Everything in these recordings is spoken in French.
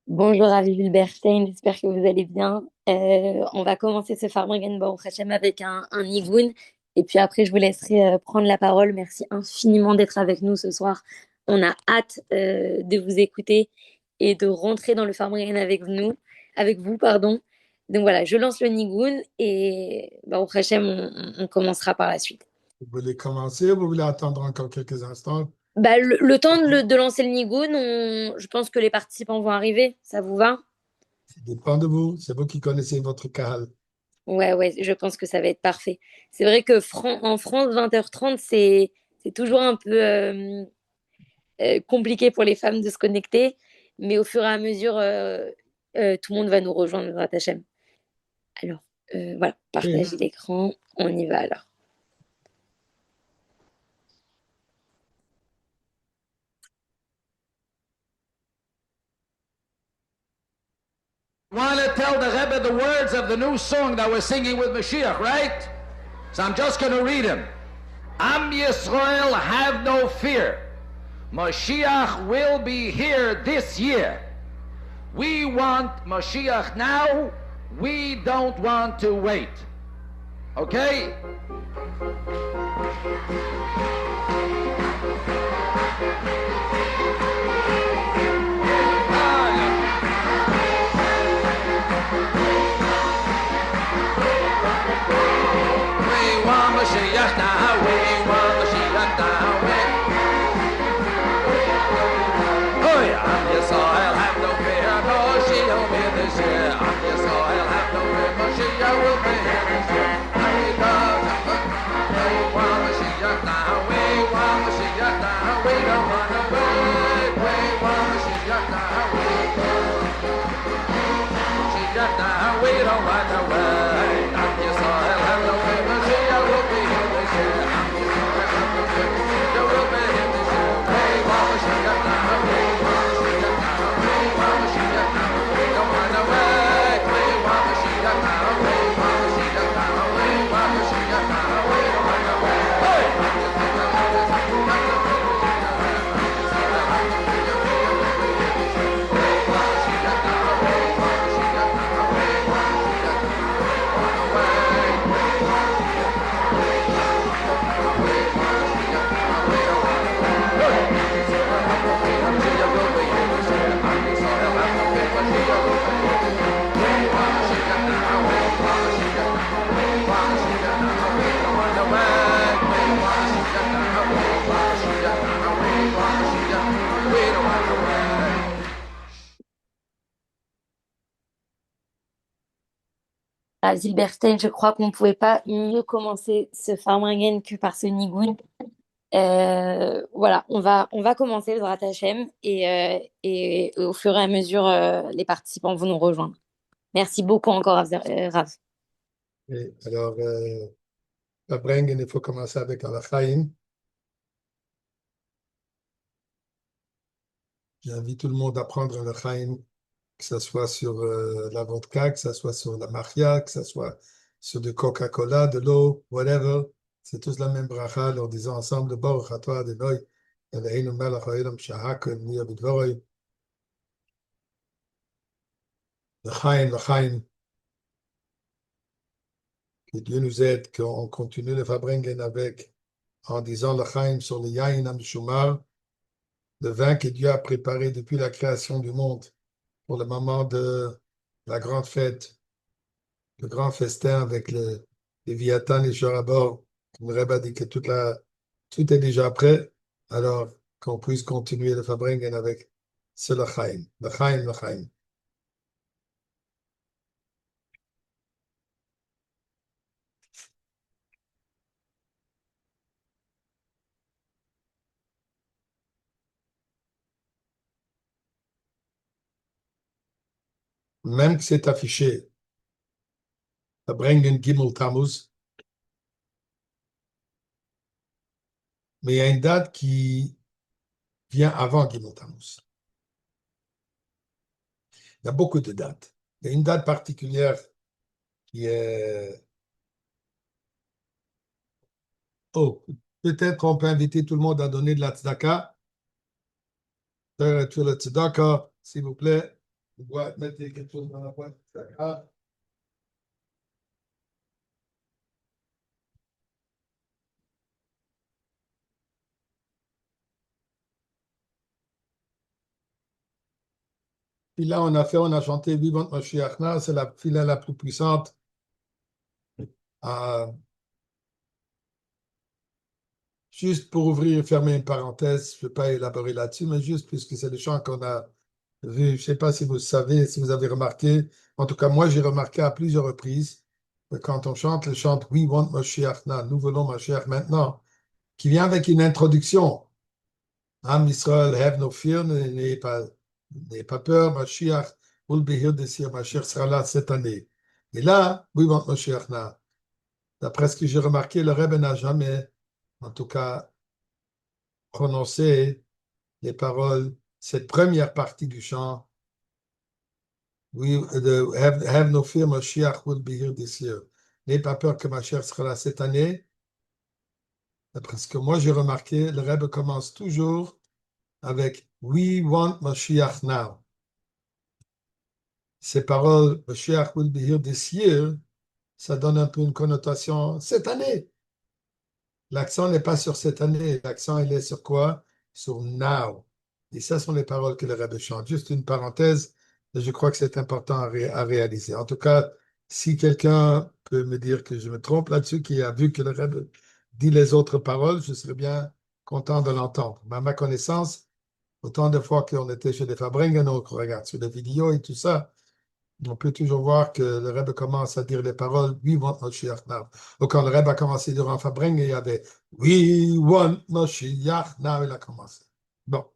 Bonjour Aviv Wilberstein, j'espère que vous allez bien. On va commencer ce Farmingen Baruch Hashem avec un Nigun et puis après je vous laisserai prendre la parole. Merci infiniment d'être avec nous ce soir. On a hâte de vous écouter et de rentrer dans le Farmingen avec vous, pardon. Donc voilà, je lance le Nigun et Baruch Hashem, on commencera par la suite. Vous voulez commencer ou vous voulez attendre encore quelques instants? Bah, le temps de lancer le Nigun, je pense que les participants vont arriver. Ça vous va? Ça dépend de vous. C'est vous qui connaissez votre Kahal. Ouais, ouais, je pense que ça va être parfait. C'est vrai que en France, 20h30, c'est toujours un peu compliqué pour les femmes de se connecter, mais au fur et à mesure, tout le monde va nous rejoindre, Bezrat Hachem. Alors, voilà, Oui. partager l'écran, on y va alors. Want to tell the Rebbe the words of the new song that we're singing with Mashiach, right? So I'm just going to read him. Am Yisrael, have no fear. Mashiach will be here this year. We want Mashiach now. We don't want to wait. Okay? We want Mashiach now. We want Mashiach now. Oh yeah, Am Yisrael, have no fear. Mashiach will be this year. Am Yisrael, have no fear. Mashiach will be here this year. We want Mashiach now. We want Mashiach now. We don't want to wait. We want Mashiach now. We want Mashiach now. We don't want to wait. Am Yisrael, have no fear. Mashiach will be here this year. Am Yisrael, have no fear. Mashiach will be here this year. We want Mashiach now. We want Mashiach now. We want Mashiach now. We don't want to wait. We want Mashiach now. We want Mashiach now. We want Mashiach now. We don't want to wait. Hey! À Zilberstein, je crois qu'on ne pouvait pas mieux commencer ce Farmingen que par ce Nigun. Voilà, on va commencer le Bezrat Hachem et au fur et à mesure, les participants vont nous rejoindre. Merci beaucoup encore, Rav. Et alors, la Brengen, il faut commencer avec Alachaim. J'invite tout le monde à prendre Alachaim, que ce soit sur la vodka, que ce soit sur la maria, que ce soit sur du Coca-Cola, de l'eau, whatever. C'est tous la même bracha, en disant ensemble, Baruch atah Adonai, Eloheinu melech haolam shahakol niyah b'dvoroi. L'chaim, l'chaim. Que Dieu nous aide, qu'on continue le Fabrengen avec, en disant l'chaim sur le yain amishumar, le vin que Dieu a préparé depuis la création du monde pour le moment de la grande fête, le grand festin avec les Léviathan, les chars à bord. Le Rebbe a dit que tout est déjà prêt, alors qu'on puisse continuer le Fabrengen avec ce l'chaim, l'chaim, l'chaim. Même que c'est affiché, Fabrengen Gimel Tammuz, mais il y a une date qui vient avant Gimel Tammuz. Il y a beaucoup de dates. Il y a une date particulière qui est... Oh, peut-être on peut inviter tout le monde à donner de la tzedaka. Faire le tzedaka, s'il vous plaît. Boîte, mettez quelque chose dans la boîte. D'accord. Puis là, on a chanté Vivante Mashiachna, c'est la fila la plus puissante. Euh, Juste pour ouvrir et fermer une parenthèse, je ne vais pas élaborer là-dessus, mais juste puisque c'est le chant qu'on a vu, je ne sais pas si vous savez, si vous avez remarqué, en tout cas moi j'ai remarqué à plusieurs reprises que quand on chante le chant We want Mashiach now, nous voulons Mashiach maintenant, qui vient avec une introduction. Am Israël, have no fear, n'ayez pas peur, Mashiach will be here this year, Mashiach sera là cette année. Et là, We want Mashiach now. D'après ce que j'ai remarqué, le Rebbe n'a jamais, en tout cas, prononcé les paroles, cette première partie du chant, have no fear, Mashiach will be here this year. N'ayez pas peur que Mashiach sera là cette année. D'après ce que moi j'ai remarqué, le Rebbe commence toujours avec We want Mashiach now. Ces paroles, Mashiach will be here this year, ça donne un peu une connotation cette année. L'accent n'est pas sur cette année, l'accent il est sur quoi? Sur now. Et ça sont les paroles que le Rebbe chante. Juste une parenthèse, je crois que c'est important à réaliser. En tout cas, si quelqu'un peut me dire que je me trompe là-dessus, qui a vu que le Rebbe dit les autres paroles, je serais bien content de l'entendre. Mais à ma connaissance, autant de fois qu'on était chez des Fabrengen, on regarde sur les vidéos et tout ça, on peut toujours voir que le Rebbe commence à dire les paroles We want Mashiach now. Ou quand le Rebbe a commencé durant Fabrengen, il y avait We want Mashiach now, il a commencé. Bon.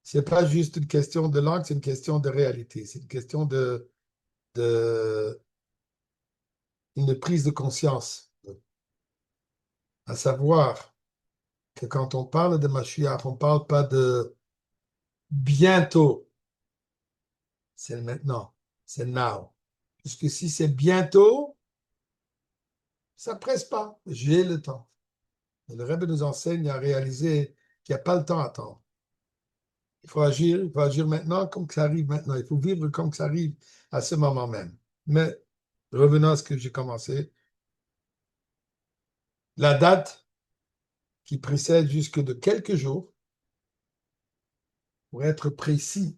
C'est pas juste une question de langue, c'est une question de réalité. C'est une question de une prise de conscience. À savoir que quand on parle de Mashiach, on ne parle pas de bientôt. C'est maintenant. C'est now. Puisque si c'est bientôt, ça ne presse pas. J'ai le temps. Et le Rebbe nous enseigne à réaliser qu'il n'y a pas le temps à attendre. Il faut agir maintenant comme que ça arrive maintenant. Il faut vivre comme que ça arrive à ce moment même. Mais revenons à ce que j'ai commencé. La date qui précède jusque de quelques jours, pour être précis,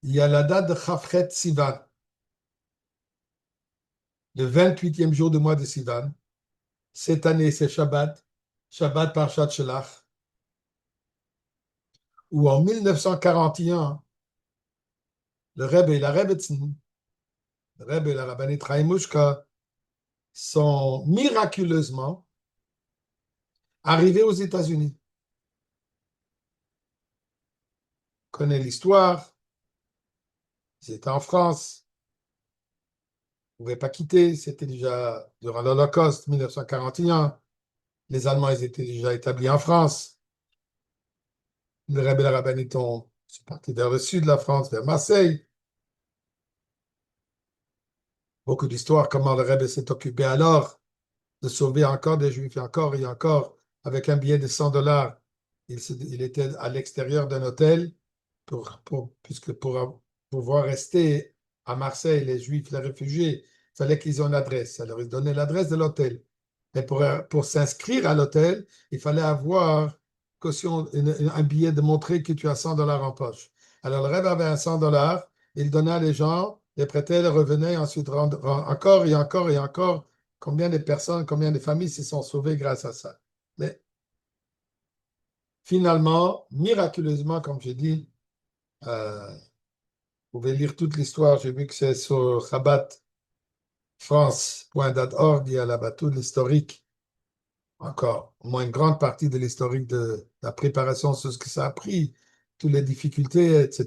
il y a la date de Chafret Sivan, le 28e jour du mois de Sivan. Cette année, c'est Shabbat, Shabbat Parshat Shelach, où en 1941, le Rebbe et la Rebbetzin, le Rebbe et la Rabbanit Chaim sont miraculeusement arrivés aux États-Unis. On connaît l'histoire, ils étaient en France, ils ne pouvaient pas quitter, c'était déjà durant l'Holocauste 1941. Les Allemands ils étaient déjà établis en France. Le Rebbe et la Rabbinit sont partis vers le sud de la France, vers Marseille. Beaucoup d'histoires, comment le Rebbe s'est occupé alors de sauver encore des Juifs, et encore, avec un billet de $100. Il était à l'extérieur d'un hôtel puisque pour pouvoir rester à Marseille, les Juifs, les réfugiés, il fallait qu'ils aient une adresse. Alors, ils donnaient l'adresse de l'hôtel. Et pour s'inscrire à l'hôtel, il fallait avoir caution, un billet de montrer que tu as $100 en poche. Alors, le Rebbe avait un $100, il donnait à les gens, les prêtait, les revenait, ensuite encore et encore et encore. Combien de personnes, combien de familles se sont sauvées grâce à ça. Mais finalement, miraculeusement, comme j'ai dit, vous pouvez lire toute l'histoire. J'ai vu que c'est sur Chabad-France.org, il y a là-bas tout l'historique, encore, au moins une grande partie de l'historique de la préparation sur ce que ça a pris, toutes les difficultés, etc.,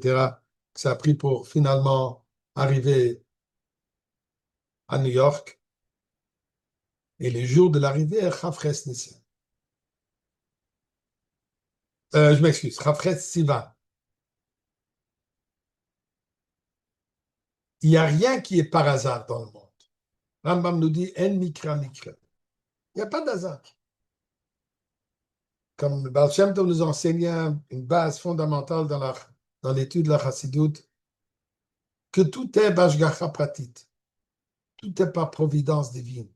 que ça a pris pour finalement arriver à New York. Et le jour de l'arrivée est Chafres Nissan. Je m'excuse, Chafres Sivan. Il n'y a rien qui est par hasard dans le monde. Rambam nous dit En mikra mikra. Il n'y a pas d'hasard. Comme le Baal Shem Tov nous enseignait une base fondamentale dans l'étude de la Chassidoute, que tout est Bashgacha Pratit. Tout est par providence divine.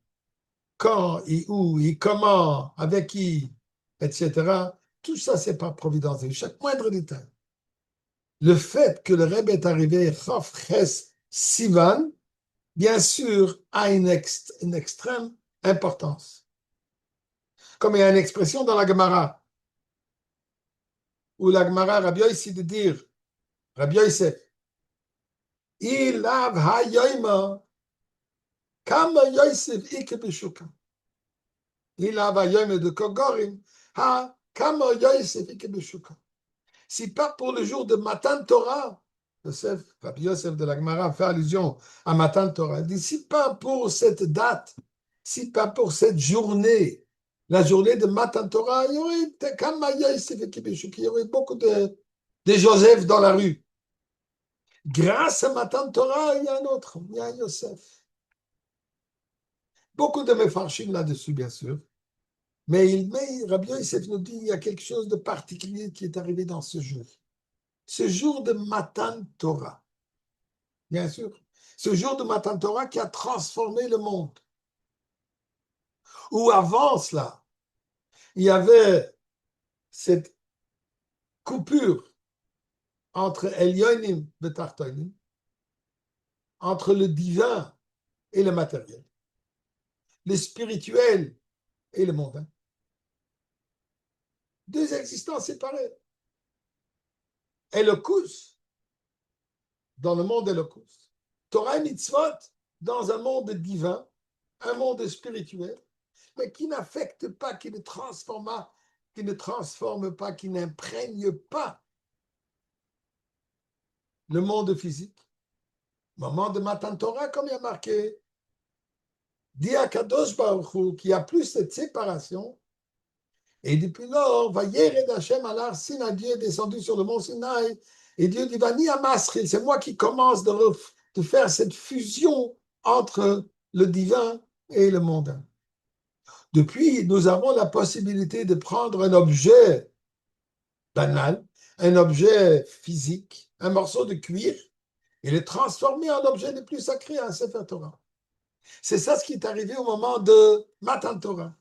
Quand et où et comment, avec qui, etc. Tout ça, c'est par providence divine. Chaque moindre détail. Le fait que le Rebbe est arrivé, Chof Ches Sivan, bien sûr, a une extrême importance. Comme il y a une expression dans la Gemara, où la Gemara, Rabbi Yossi de dire, Rabbi Yosef, Ilav ha-yoima, kama Yosef ike b'shuka. Ilav ha-yoima de Kogorim, kama Yosef ike b'shuka. Si pas pour le jour de Matan Torah, Yosef, Rabbi Yosef de la Gemara fait allusion à Matan Torah. Il dit, si pas pour cette date, si pas pour cette journée, la journée de Matan Torah, il y aurait beaucoup de Joseph dans la rue. Grâce à Matan Torah, il y a un autre, il y a Yosef. Beaucoup de Mefarshim là-dessus, bien sûr. Mais Rabbi Yosef nous dit qu'il y a quelque chose de particulier qui est arrivé dans ce jour. Ce jour de Matan Torah, bien sûr. Ce jour de Matan Torah qui a transformé le monde. Où avant cela, il y avait cette coupure entre Elyonim et Tartonim, entre le divin et le matériel, le spirituel et le mondain. Deux existences séparées. Elokus, dans le monde Elokus. Torah et Mitzvot, dans un monde divin, un monde spirituel, mais qui n'affecte pas, qui ne transforme pas, qui n'imprègne pas le monde physique. Moment de Matan Torah, comme il y a marqué, dit à Kadosh Baruch Hu qu'il n'y a plus cette séparation. Et depuis lors, va Yered Hashem alar Sinaï, Dieu est descendu sur le mont Sinaï, et Dieu dit, Vani Amasri, c'est moi qui commence de faire cette fusion entre le divin et le mondain. Depuis, nous avons la possibilité de prendre un objet banal, un objet physique, un morceau de cuir, et le transformer en objet le plus sacré, un Sefer Torah. C'est ça ce qui est arrivé au moment de Matan Torah.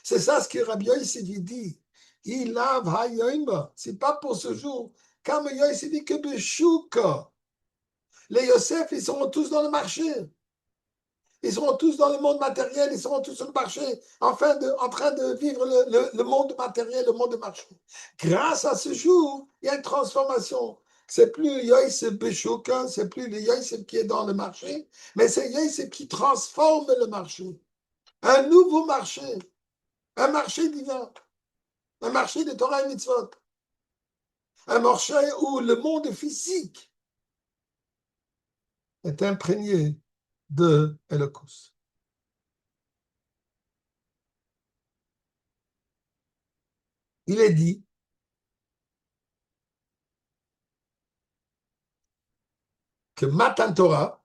C'est ça ce que Rabbi Yossi dit. Il a hayoima. C'est pas pour ce jour. Comme Yossi dit que Beshuka. Les Yosef, ils seront tous dans le marché. Ils seront tous dans le monde matériel, ils seront tous sur le marché, en train de vivre le monde matériel, le monde de marché. Grâce à ce jour, il y a une transformation. C'est plus Yosef Beshuka, c'est plus le Yosef qui est dans le marché, mais c'est Yosef qui transforme le marché. Un nouveau marché. Un marché divin, un marché de Torah et Mitzvot, un marché où le monde physique est imprégné de Elokus. Il est dit que Matan Torah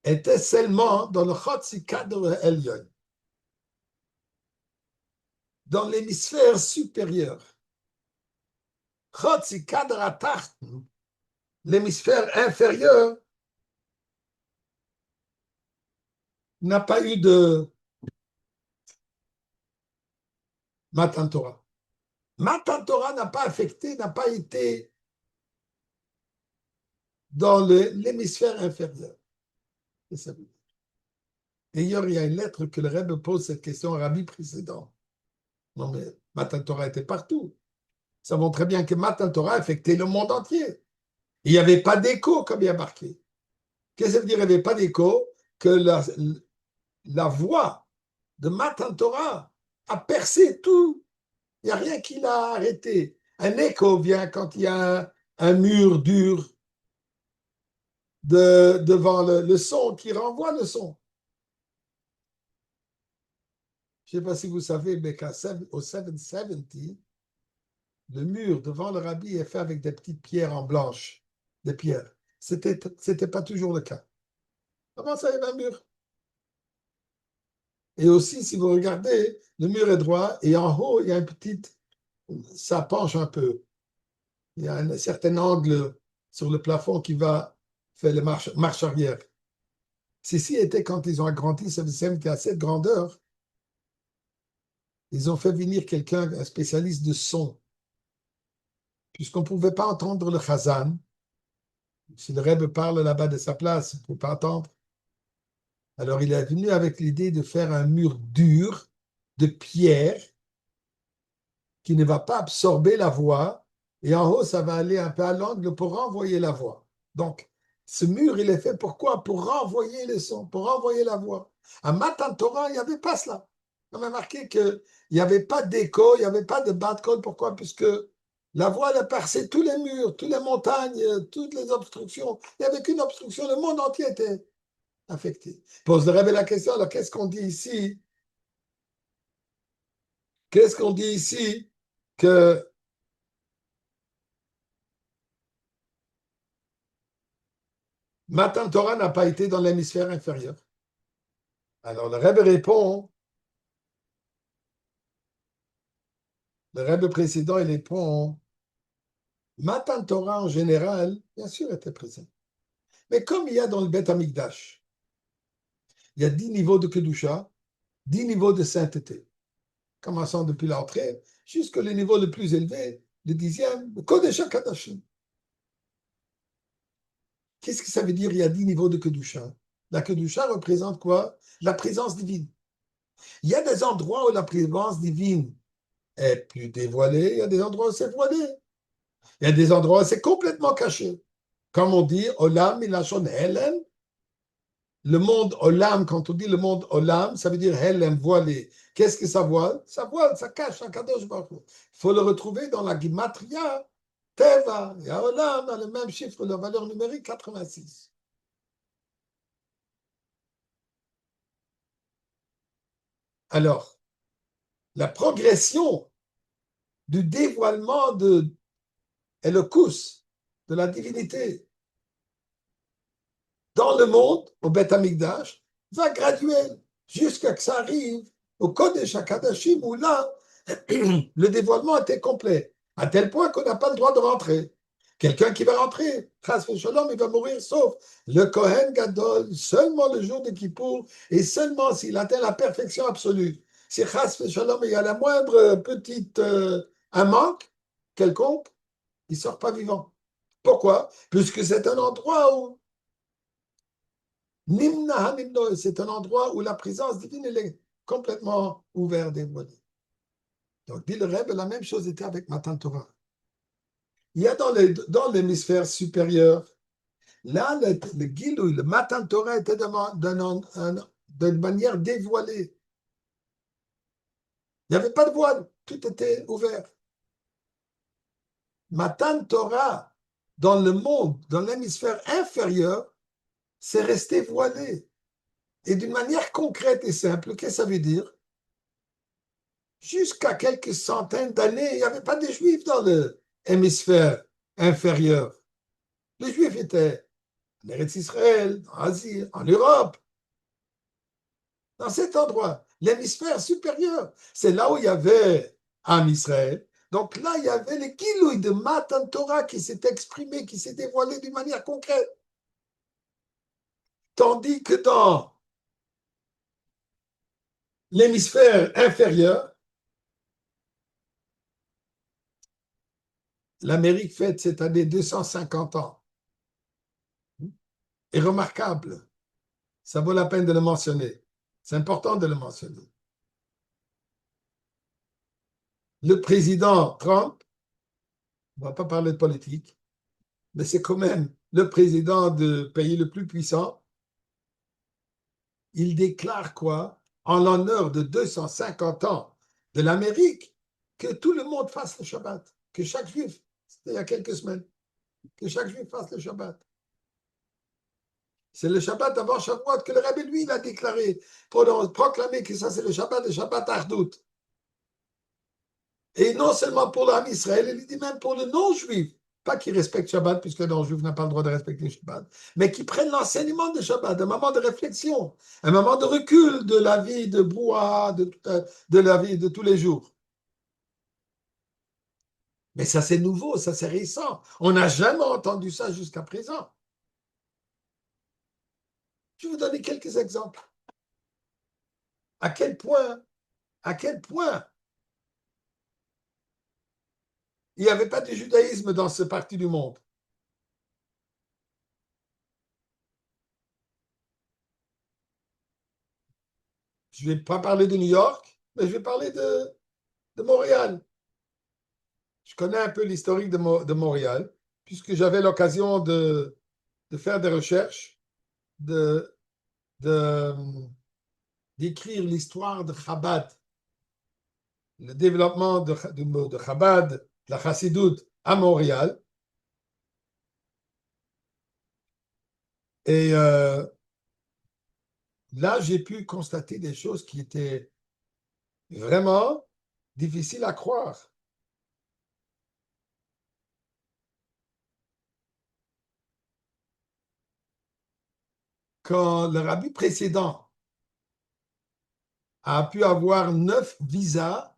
était seulement dans le Chotzi Kadr Elyon, dans l'hémisphère supérieur. Chotzi Kadr Atachten, l'hémisphère inférieur, n'a pas eu de Matan Torah. Matan Torah n'a pas affecté, n'a pas été dans l'hémisphère inférieur. Et hier, il y a une lettre que le Rebbe pose cette question au rabbi précédent. Non, mais Matan Torah était partout. Nous savons très bien que Matan Torah affectait le monde entier. Il n'y avait pas d'écho, comme il y a marqué. Qu'est-ce que ça veut dire, il n'y avait pas d'écho? Que la voix de Matan Torah a percé tout. Il n'y a rien qui l'a arrêté. Un écho vient quand il y a un mur dur devant le son qui renvoie le son. Je ne sais pas si vous savez, mais au 770, le mur devant le rabbi est fait avec des petites pierres en blanche, des pierres. C'était pas toujours le cas. Comment ça, il y avait un mur? Et aussi, si vous regardez, le mur est droit et en haut, il y a une petite, ça penche un peu. Il y a un certain angle sur le plafond qui va faire la marche arrière. Ceci était quand ils ont agrandi ce système qui a cette grandeur. Ils ont fait venir quelqu'un, un spécialiste de son, puisqu'on ne pouvait pas entendre le chazan. Si le Rebbe parle là-bas de sa place, on ne peut pas entendre. Alors il est venu avec l'idée de faire un mur dur de pierre qui ne va pas absorber la voix, et en haut, ça va aller un peu à l'angle pour renvoyer la voix. Donc, ce mur, il est fait pour quoi? Pour renvoyer le son, pour renvoyer la voix. À Matan Torah, il n'y avait pas cela. On a marqué qu'il n'y avait pas d'écho, il n'y avait pas de bas de col. Pourquoi? Puisque la voix, elle a percé tous les murs, toutes les montagnes, toutes les obstructions. Il n'y avait qu'une obstruction, le monde entier était affecté. Pose le Rebbe la question, alors qu'est-ce qu'on dit ici? Qu'est-ce qu'on dit ici? Que Matan Torah n'a pas été dans l'hémisphère inférieur. Alors le Rebbe précédent, il répond, Matan Torah en général, bien sûr, était présent. Mais comme il y a dans le Beth Amikdash, il y a 10 niveaux de Kedusha, 10 niveaux de sainteté, commençant depuis l'entrée jusqu'au niveau le plus élevé, le 10e, le Kodesh HaKadashim. Qu'est-ce que ça veut dire, il y a 10 niveaux de Kedusha? La Kedusha représente quoi? La présence divine. Il y a des endroits où la présence divine est plus dévoilée, il y a des endroits où c'est voilé. Il y a des endroits où c'est complètement caché. Comme on dit, Olam Milachon Helen, le monde Olam, quand on dit le monde Olam, ça veut dire Helen, voilé. Qu'est-ce que ça voile? Ça voile, ça cache un Kadosh Baruch Hu. Il faut le retrouver dans la Gimatria, Teva, et à Olam, dans le même chiffre, la valeur numérique 86. Alors, la progression du dévoilement de Elokus, de la divinité, dans le monde, au Beth Amikdash, va graduel, jusqu'à ce que ça arrive au Kodesh HaKadashim, où là, le dévoilement était complet, à tel point qu'on n'a pas le droit de rentrer. Quelqu'un qui va rentrer, Chas v'Shalom, il va mourir, sauf le Kohen Gadol, seulement le jour de Kippour, et seulement s'il atteint la perfection absolue. Si Chas v'Shalom, il y a la moindre petite, un manque quelconque, il ne sort pas vivant. Pourquoi? Puisque c'est un endroit où Nimna Nimno, c'est un endroit où la présence divine elle est complètement ouverte, dévoilée. Donc, dit le Rebbe, la même chose était avec Matan Torah. Il y a dans l'hémisphère supérieur, là, le Gilou, le Matan Torah était d'une manière dévoilée. Il n'y avait pas de voile, tout était ouvert. Matan Torah, dans le monde, dans l'hémisphère inférieur, c'est resté voilé. Et d'une manière concrète et simple, qu'est-ce que ça veut dire? Jusqu'à quelques centaines d'années, il n'y avait pas de juifs dans l'hémisphère inférieur. Les juifs étaient en Eretz Israël, en Asie, en Europe, dans cet endroit, l'hémisphère supérieur. C'est là où il y avait Am Israël. Donc là, il y avait les kilouïs de Matan Torah qui s'est exprimé, qui s'est dévoilé d'une manière concrète. Tandis que dans l'hémisphère inférieur, l'Amérique fête cette année 250 ans. Et remarquable. Ça vaut la peine de le mentionner. C'est important de le mentionner. Le président Trump, on ne va pas parler de politique, mais c'est quand même le président du pays le plus puissant. Il déclare quoi? En l'honneur de 250 ans de l'Amérique, que tout le monde fasse le Shabbat, que chaque juif, c'était il y a quelques semaines, que chaque juif fasse le Shabbat. C'est le Shabbat avant Shavuot que le Rebbe, lui, il a déclaré pour proclamer que ça, c'est le Shabbat Ardout. Et non seulement pour l'âme Israël, il dit même pour le non-juif. pas qui respectent Shabbat, puisque non, juif n'a pas le droit de respecter Shabbat, mais qui prennent l'enseignement de Shabbat, un moment de réflexion, un moment de recul de la vie de Brouhaha, de la vie de tous les jours. Mais ça, c'est nouveau, ça, c'est récent. On n'a jamais entendu ça jusqu'à présent. Je vais vous donner quelques exemples. À quel point il n'y avait pas de judaïsme dans ce parti du monde. Je ne vais pas parler de New York, mais je vais parler de Montréal. Je connais un peu l'historique de Montréal, puisque j'avais l'occasion de faire des recherches, de, d'écrire l'histoire de Chabad, le développement de Chabad, de la Chassidoute à Montréal. Et là, j'ai pu constater des choses qui étaient vraiment difficiles à croire. Quand le rabbi précédent a pu avoir 9 visas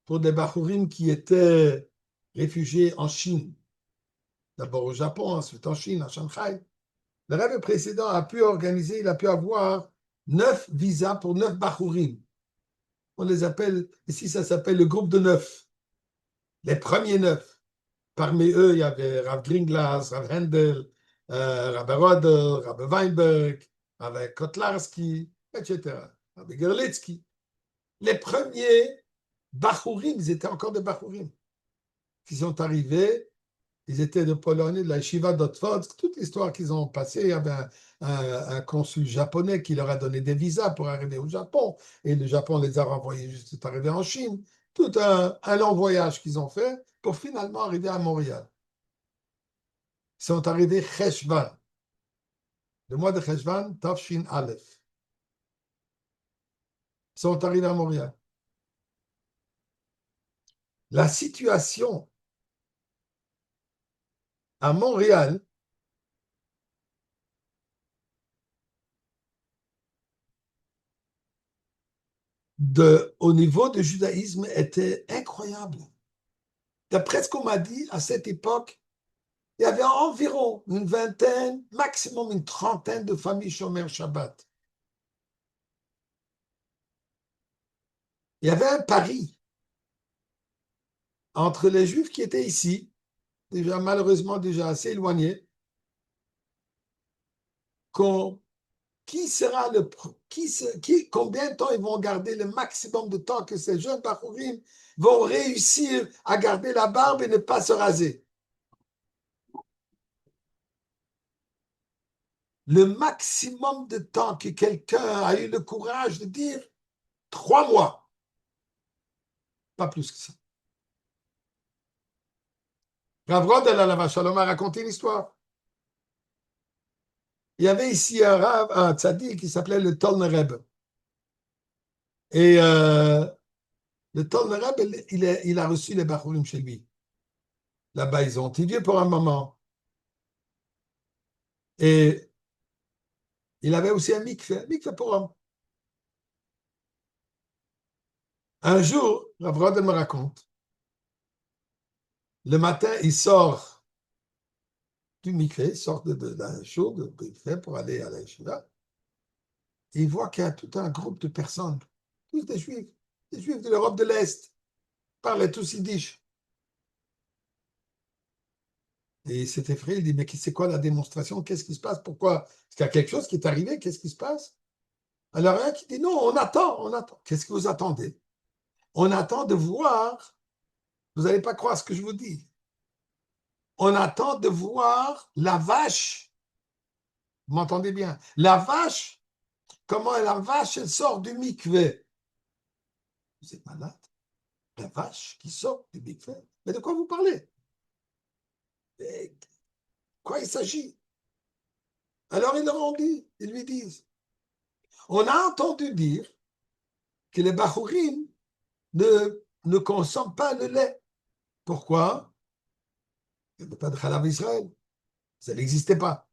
pour des Bachurim qui étaient réfugiés en Chine, d'abord au Japon, ensuite en Chine, à Shanghai. Le rabbi précédent a pu organiser, il a pu avoir 9 visas pour 9 Bachurim. On les appelle, ici ça s'appelle le groupe de 9, les premiers 9. Parmi eux, il y avait Rav Gringlas, Rav Handel, Rav Roder, Rav Weinberg, Rav Kotlarski, etc. Rav Gerlitsky. Les premiers Bachurim, ils étaient encore des Bachurim. Ils sont arrivés, ils étaient de Pologne, de la Yeshiva d'Otvodsk. Toute l'histoire qu'ils ont passée, il y avait un consul japonais qui leur a donné des visas pour arriver au Japon. Et le Japon les a renvoyés juste arriver en Chine. Tout un long voyage qu'ils ont fait pour finalement arriver à Montréal. Ils sont arrivés Cheshvan. Le mois de Cheshvan, Tafshin Aleph. Ils sont arrivés à Montréal. La situation à Montréal au niveau du judaïsme était incroyable. D'après ce qu'on m'a dit, à cette époque, il y avait environ une vingtaine, maximum une trentaine de familles Shomer Shabbat. Il y avait un pari entre les Juifs qui étaient ici, déjà malheureusement déjà assez éloignés, combien de temps ils vont garder le maximum de temps que ces jeunes Bachurim vont réussir à garder la barbe et ne pas se raser. Le maximum de temps que quelqu'un a eu le courage de dire 3 mois. Pas plus que ça. Rav Rodel Alav Shalom a raconté une histoire. Il y avait ici un tzaddik qui s'appelait le Tolner Rebbe. Et le Tolner Rebbe, il a reçu les Bachurim chez lui. Là-bas, ils ont étudié pour un moment. Et il avait aussi un mikveh pour hommes. Un jour, Rav Rodel me raconte, le matin, il sort du mikveh, il sort de la chose de mikveh pour aller à la yeshiva. Et il voit qu'il y a tout un groupe de personnes, tous des juifs de l'Europe de l'Est, parlaient tous yiddish. Et il s'est effrayé, il dit, mais c'est quoi la démonstration? Qu'est-ce qui se passe? Pourquoi? Est-ce qu'il y a quelque chose qui est arrivé? Qu'est-ce qui se passe? Alors, un qui dit, non, on attend. Qu'est-ce que vous attendez? On attend de voir, vous n'allez pas croire ce que je vous dis, on attend de voir la vache. Vous m'entendez bien? La vache, comment la vache, elle sort du mikveh? Vous êtes malade? La vache qui sort du mikveh? Mais de quoi vous parlez? Et quoi il s'agit? Alors ils leur ont dit, ils lui disent, on a entendu dire que les Bachurim ne consomment pas le lait. Pourquoi? Il n'y avait pas de Chalav Israël. Ça n'existait pas.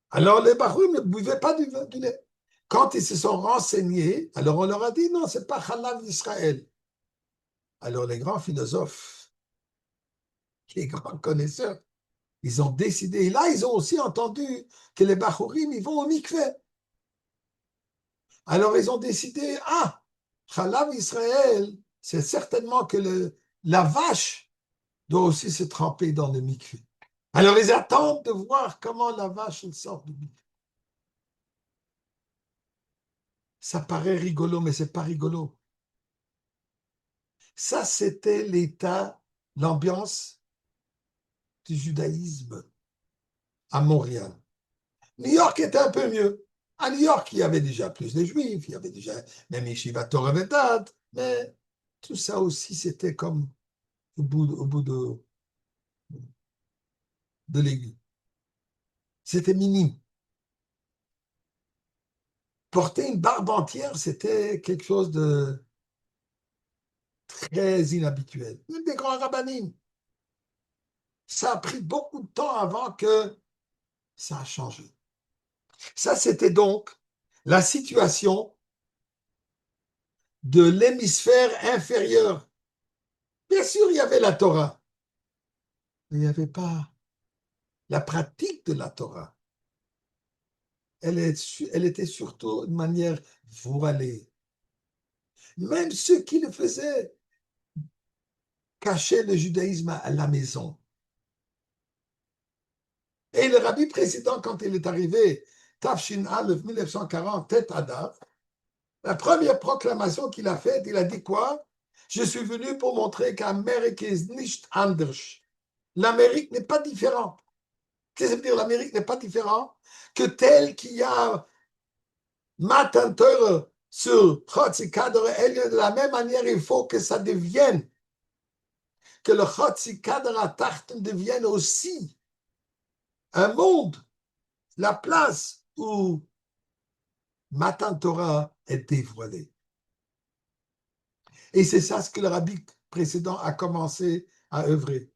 Alors les Bahouim ne buvaient pas du lait. Quand ils se sont renseignés, alors on leur a dit non, ce n'est pas Chalav Israël. Alors les grands philosophes, les grands connaisseurs, ils ont décidé. Et là, ils ont aussi entendu que les Bahourim, ils vont au mikveh. Alors ils ont décidé, ah, Chalav Israël, c'est certainement que la vache doit aussi se tremper dans le mikveh. Alors ils attendent de voir comment la vache elle sort du mikveh. Ça paraît rigolo, mais c'est pas rigolo. Ça, c'était l'état, l'ambiance du judaïsme à Montréal. New York était un peu mieux. À New York, il y avait déjà plus de juifs, il y avait déjà même Yeshiva Torah Vedat, mais tout ça aussi, c'était comme au bout de l'aiguille. C'était minime. Porter une barbe entière, c'était quelque chose de très inhabituel. Même des grands rabbinim. Ça a pris beaucoup de temps avant que ça a changé. Ça, c'était donc la situation de l'hémisphère inférieur. Bien sûr, il y avait la Torah, mais il n'y avait pas la pratique de la Torah. Elle était surtout de manière voilée. Même ceux qui le faisaient cachaient le judaïsme à la maison. Et le rabbi précédent, quand il est arrivé, Tafshin Aleph 1940, Tête Adar, la première proclamation qu'il a faite, il a dit quoi? Je suis venu pour montrer qu'Amérique ist nicht anders. L'Amérique n'est pas différente. Qu'est-ce que ça veut dire l'Amérique n'est pas différente que tel qu'il y a Matan Torah sur Chotzi Kadra Elyon, de la même manière, il faut que ça devienne, que le Chotzi Kadra Tartan devienne aussi un monde, la place où Matan Torah est dévoilée. Et c'est ça ce que le rabbi précédent a commencé à œuvrer.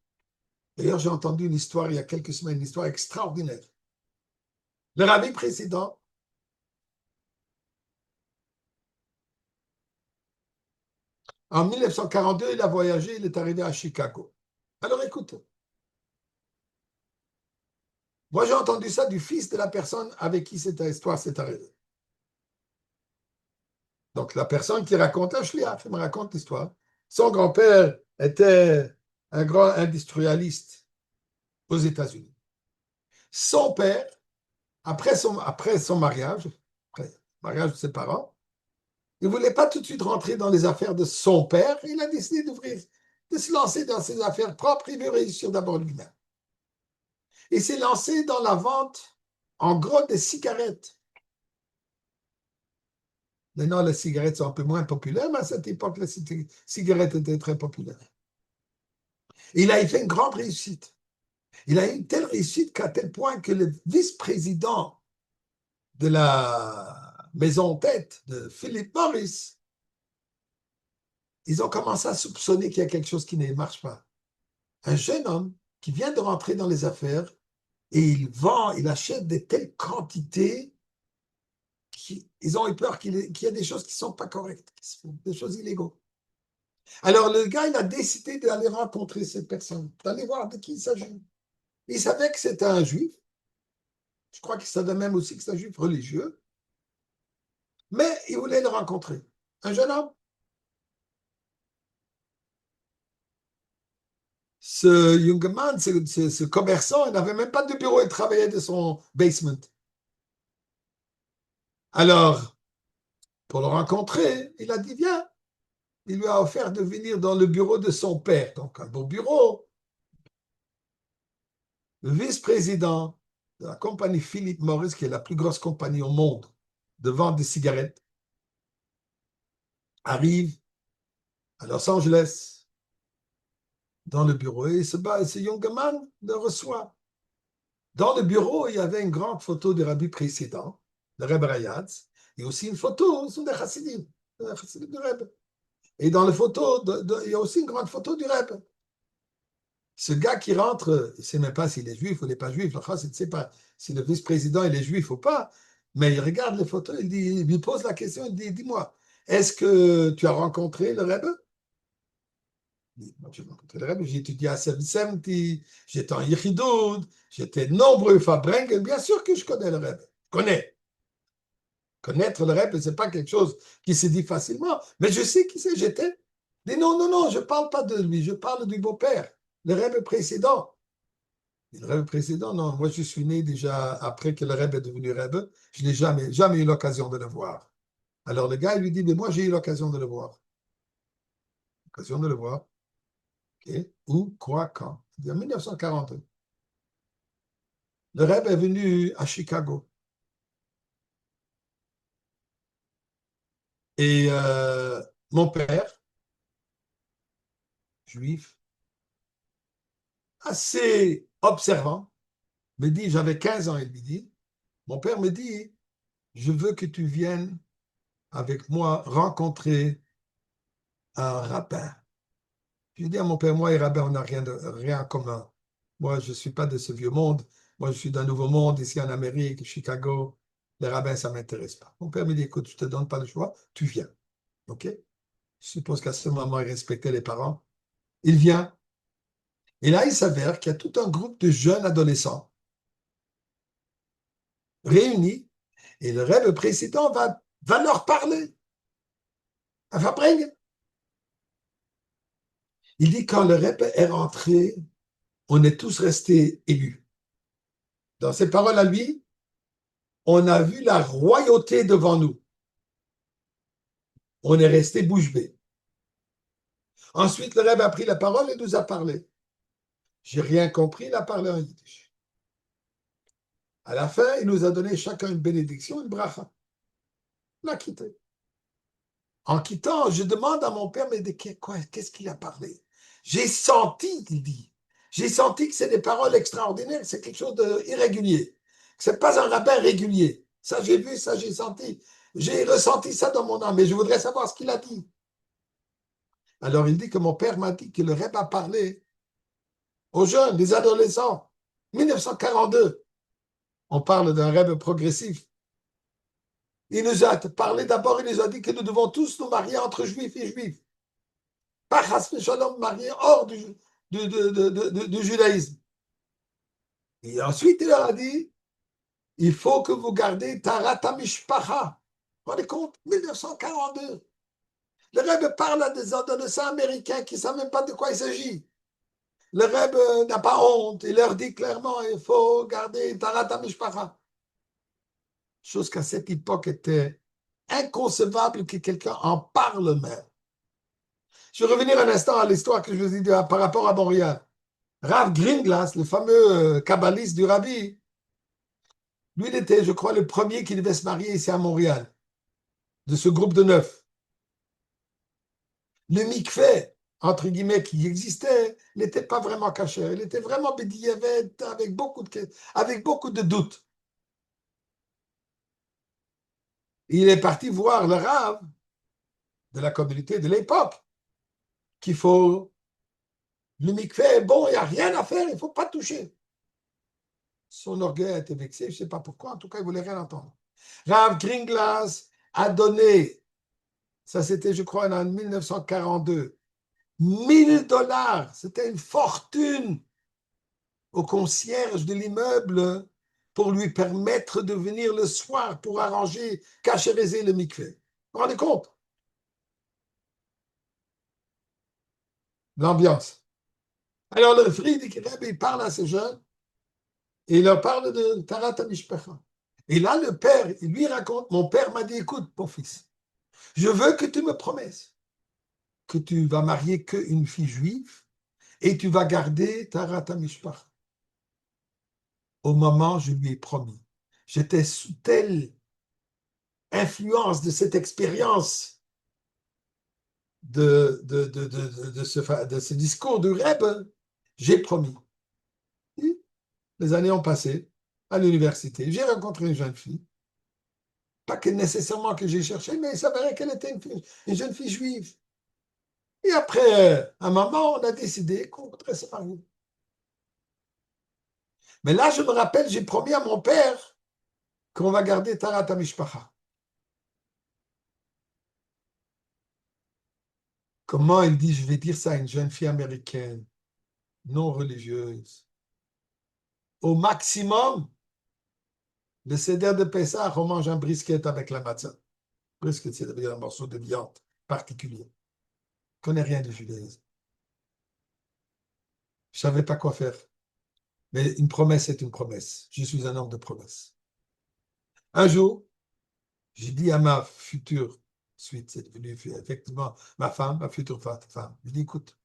D'ailleurs, j'ai entendu une histoire il y a quelques semaines, une histoire extraordinaire. Le rabbi précédent, en 1942, il a voyagé, il est arrivé à Chicago. Alors écoute, moi j'ai entendu ça du fils de la personne avec qui cette histoire s'est arrivée. Donc la personne qui raconte, Shliach, il me raconte l'histoire. Son grand-père était un grand industrialiste aux États-Unis. Son père, après son mariage, après le mariage de ses parents, il ne voulait pas tout de suite rentrer dans les affaires de son père. Il a décidé de se lancer dans ses affaires propres. Il veut réussir d'abord lui-même. Il s'est lancé dans la vente, en gros, des cigarettes. Maintenant, les cigarettes sont un peu moins populaires, mais à cette époque, les cigarettes étaient très populaires. Il a fait une grande réussite. Il a eu une telle réussite qu'à tel point que le vice-président de la maison tête de Philip Morris, ils ont commencé à soupçonner qu'il y a quelque chose qui ne marche pas. Un jeune homme qui vient de rentrer dans les affaires et il achète de telles quantités qu'ils ont eu peur qu'il y ait des choses qui ne sont pas correctes, des choses illégaux. Alors le gars, il a décidé d'aller rencontrer cette personne, d'aller voir de qui il s'agit. Il savait que c'était un juif. Je crois qu'il savait même aussi que c'est un juif religieux. Mais il voulait le rencontrer. Un jeune homme. Ce young man, ce commerçant, il n'avait même pas de bureau, il travaillait de son basement. Alors, pour le rencontrer, il a dit, viens. Il lui a offert de venir dans le bureau de son père. Donc, un beau bureau. Le vice-président de la compagnie Philip Morris, qui est la plus grosse compagnie au monde de vente de cigarettes, arrive à Los Angeles dans le bureau et ce young man le reçoit. Dans le bureau, il y avait une grande photo du rabbi précédent, le Rebbe Rayatz, et aussi une photo des chassidim du Rebbe. Et dans la photo, il y a aussi une grande photo du Rebbe. Ce gars qui rentre, il ne sait même pas s'il est juif ou il n'est pas juif. Il ne sait pas si le vice-président il est juif ou pas. Mais il regarde les photos, il lui pose la question, il dit, dis-moi, est-ce que tu as rencontré le Rebbe? Moi, j'ai rencontré le Rebbe, j'ai étudié à Semti, j'étais en Yichidoud, j'étais nombreux Fabrengen. Bien sûr que je connais le Rebbe. Je connais. Connaître le Rebbe, ce n'est pas quelque chose qui se dit facilement, mais je sais qui c'est, j'étais. Mais non, non, non, je ne parle pas de lui, je parle du beau-père, le Rebbe précédent. Le Rebbe précédent, non, moi je suis né déjà après que le Rebbe est devenu Rebbe, je n'ai jamais eu l'occasion de le voir. Alors le gars, il lui dit, mais moi j'ai eu l'occasion de le voir. L'occasion de le voir. OK. Où, quoi, quand? Il dit en 1942. Le Rebbe est venu à Chicago. Et mon père, juif, assez observant, me dit, j'avais 15 ans, il me dit, mon père me dit, je veux que tu viennes avec moi rencontrer un rabbin. Je dis à mon père, moi et rabbin, on n'a rien en commun. Moi, je ne suis pas de ce vieux monde. Moi, je suis d'un nouveau monde ici en Amérique, Chicago. Les rabbins, ça ne m'intéresse pas. Mon père me dit, écoute, je ne te donne pas le choix, tu viens. OK? Je suppose qu'à ce moment, il respectait les parents. Il vient. Et là, il s'avère qu'il y a tout un groupe de jeunes adolescents réunis et le Rebbe précédent va leur parler. À Fabring. Il dit, quand le Rebbe est rentré, on est tous restés émus. Dans ses paroles à lui, on a vu la royauté devant nous. On est resté bouche bée. Ensuite, le Rebbe a pris la parole et nous a parlé. J'ai rien compris, il a parlé en yiddish. À la fin, il nous a donné chacun une bénédiction, une bracha. Il a quitté. En quittant, je demande à mon père, mais de quoi, qu'est-ce qu'il a parlé? J'ai senti, il dit, j'ai senti que c'est des paroles extraordinaires, c'est quelque chose d'irrégulier. Ce n'est pas un rabbin régulier. Ça, j'ai vu, ça, j'ai senti. J'ai ressenti ça dans mon âme, mais je voudrais savoir ce qu'il a dit. Alors, il dit que mon père m'a dit que le Rebbe a parlé aux jeunes, des adolescents. 1942, on parle d'un Rebbe progressif. Il nous a parlé d'abord, il nous a dit que nous devons tous nous marier entre juifs et juifs. Pas chas v'shalom marier hors du judaïsme. Et ensuite, il leur a dit, il faut que vous gardez Tarat HaMishpacha. Vous vous rendez compte? 1942. Le Rebbe parle à des adolescents américains qui ne savent même pas de quoi il s'agit. Le Rebbe n'a pas honte. Il leur dit clairement, il faut garder Tarat HaMishpacha. Chose qu'à cette époque était inconcevable que quelqu'un en parle même. Je vais revenir un instant à l'histoire que je vous ai dit par rapport à Montréal. Rav Greenglass, le fameux kabbaliste du Rabbi, lui, il était, je crois, le premier qui devait se marier ici à Montréal, de ce groupe de 9. Le mikveh, entre guillemets, qui existait, n'était pas vraiment caché. Il était vraiment bédiavet avec beaucoup de doutes. Il est parti voir le Rav de la communauté de l'époque, qu'il faut, le mikveh est bon, il n'y a rien à faire, il ne faut pas toucher. Son orgueil a été vexé, je ne sais pas pourquoi, en tout cas, il ne voulait rien entendre. Rav Greenglass a donné, ça c'était, je crois, en 1942, $1000, c'était une fortune au concierge de l'immeuble pour lui permettre de venir le soir pour arranger, cachériser le mikveh. Vous vous rendez compte? L'ambiance. Alors le Frierdiker Rebbe, il parle à ces jeunes et il leur parle de Tarat HaMishpacha. Et là, le père, il lui raconte, mon père m'a dit, écoute, mon fils, je veux que tu me promettes que tu vas marier qu'une fille juive et tu vas garder Tarat HaMishpacha. Au moment, je lui ai promis. J'étais sous telle influence de cette expérience de ce discours du Rebbe, j'ai promis. Et les années ont passé à l'université. J'ai rencontré une jeune fille. Pas que nécessairement que j'ai cherché, mais il s'avérait qu'elle était une jeune fille juive. Et après un moment, on a décidé qu'on voudrait se marier. Mais là, je me rappelle, j'ai promis à mon père qu'on va garder Tarat HaMishpacha. Comment il dit, je vais dire ça à une jeune fille américaine, non religieuse. Au maximum, le seder de Pessah, on mange un brisket avec la matzah. Brisket, c'est un morceau de viande particulier. Je ne connais rien de judaïsme. Je ne savais pas quoi faire. Mais une promesse est une promesse. Je suis un homme de promesse. Un jour, j'ai dit à ma future suite, c'est devenu effectivement ma femme, ma future femme. Je dis, écoute,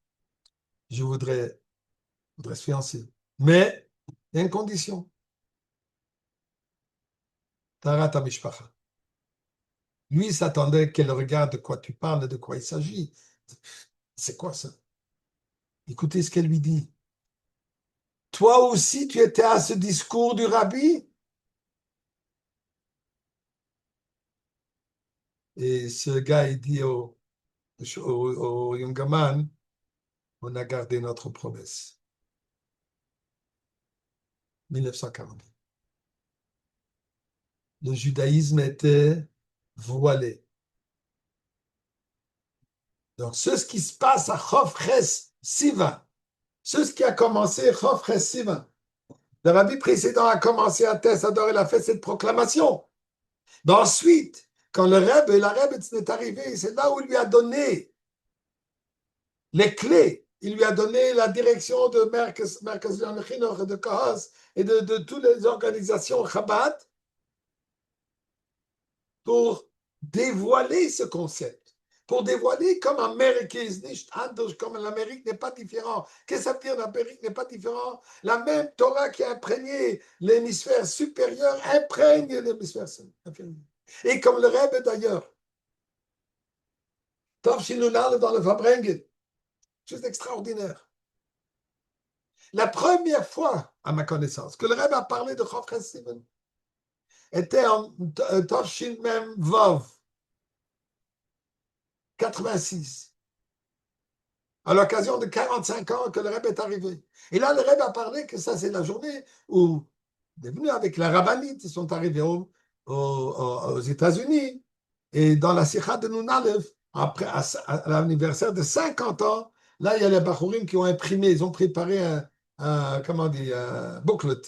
je voudrais se fiancer. Mais il y a une condition. Tarat HaMishpacha. Lui s'attendait qu'elle regarde de quoi tu parles, de quoi il s'agit. C'est quoi ça? Écoutez ce qu'elle lui dit. Toi aussi, tu étais à ce discours du rabbi? Et ce gars, il dit au Youngaman, on a gardé notre promesse. 1940. Le judaïsme était voilé. Donc, ce qui se passe à Chof Ches Sivan, ce qui a commencé Chof Ches Sivan, le rabbi précédent a commencé à Tessador, il a fait cette proclamation. Mais ensuite, quand la Rebbe est arrivé, c'est là où il lui a donné les clés. Il lui a donné la direction de Merkez de Kahas et de toutes les organisations Chabad pour dévoiler ce concept. Pour dévoiler comme Amérique ist nicht anders, comme l'Amérique n'est pas différent. Qu'est-ce que ça veut dire l'Amérique n'est pas différent? La même Torah qui a imprégné l'hémisphère supérieur imprègne l'hémisphère inférieur. Et comme le Rebbe d'ailleurs. Tov Shinunal dans le Fabrengen. Juste extraordinaire. La première fois, à ma connaissance, que le Rebbe a parlé de Chof Ches Sivan était en Tov Shin Mem Vav 86, à l'occasion de 45 ans que le Rebbe est arrivé. Et là, le Rebbe a parlé que ça, c'est la journée où il est venu avec la rabbinite, ils sont arrivés aux États-Unis. Et dans la Sikha de Nunalev, après, à l'anniversaire de 50 ans, là, il y a les Bachourim qui ont imprimé, ils ont préparé comment dire, un booklet,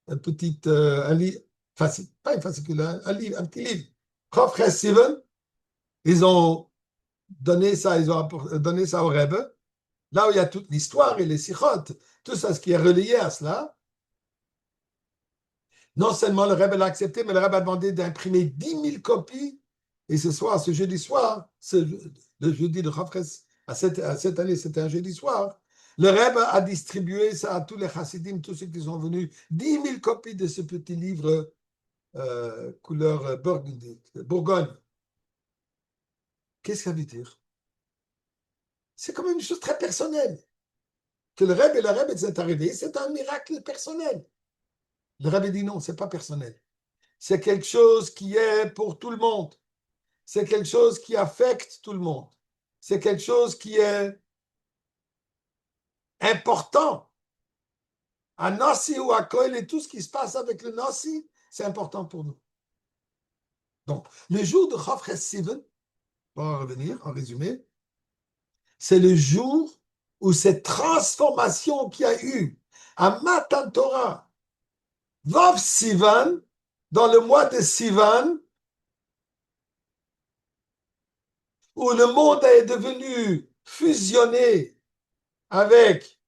un livre, pas une fascicule, un livre, un petit livre. Chof Ches Sivan, ils ont donné ça au Rebbe, là où il y a toute l'histoire et les sikhot, tout ça, ce qui est relié à cela. Non seulement le Rebbe l'a accepté, mais le Rebbe a demandé d'imprimer 10 000 copies. Et ce jeudi soir, le jeudi de Chof Ches, à cette année, c'était un jeudi soir, le Rebbe a distribué ça à tous les chassidim, tous ceux qui sont venus, 10 000 copies de ce petit livre couleur Bourgogne. Qu'est-ce que ça veut dire? C'est quand même une chose très personnelle. Que le Rebbe et la Rebbe sont arrivés, c'est un miracle personnel. Le Rebbe dit non, c'est pas personnel. C'est quelque chose qui est pour tout le monde. C'est quelque chose qui affecte tout le monde. C'est quelque chose qui est important. À Nossi ou à Koil et tout ce qui se passe avec le Nossi, c'est important pour nous. Donc, le jour de Chof Ches Sivan, pour en revenir, en résumé, c'est le jour où cette transformation qu'il y a eu à Matan Torah, Vav Sivan, dans le mois de Sivan, où le monde est devenu fusionné avec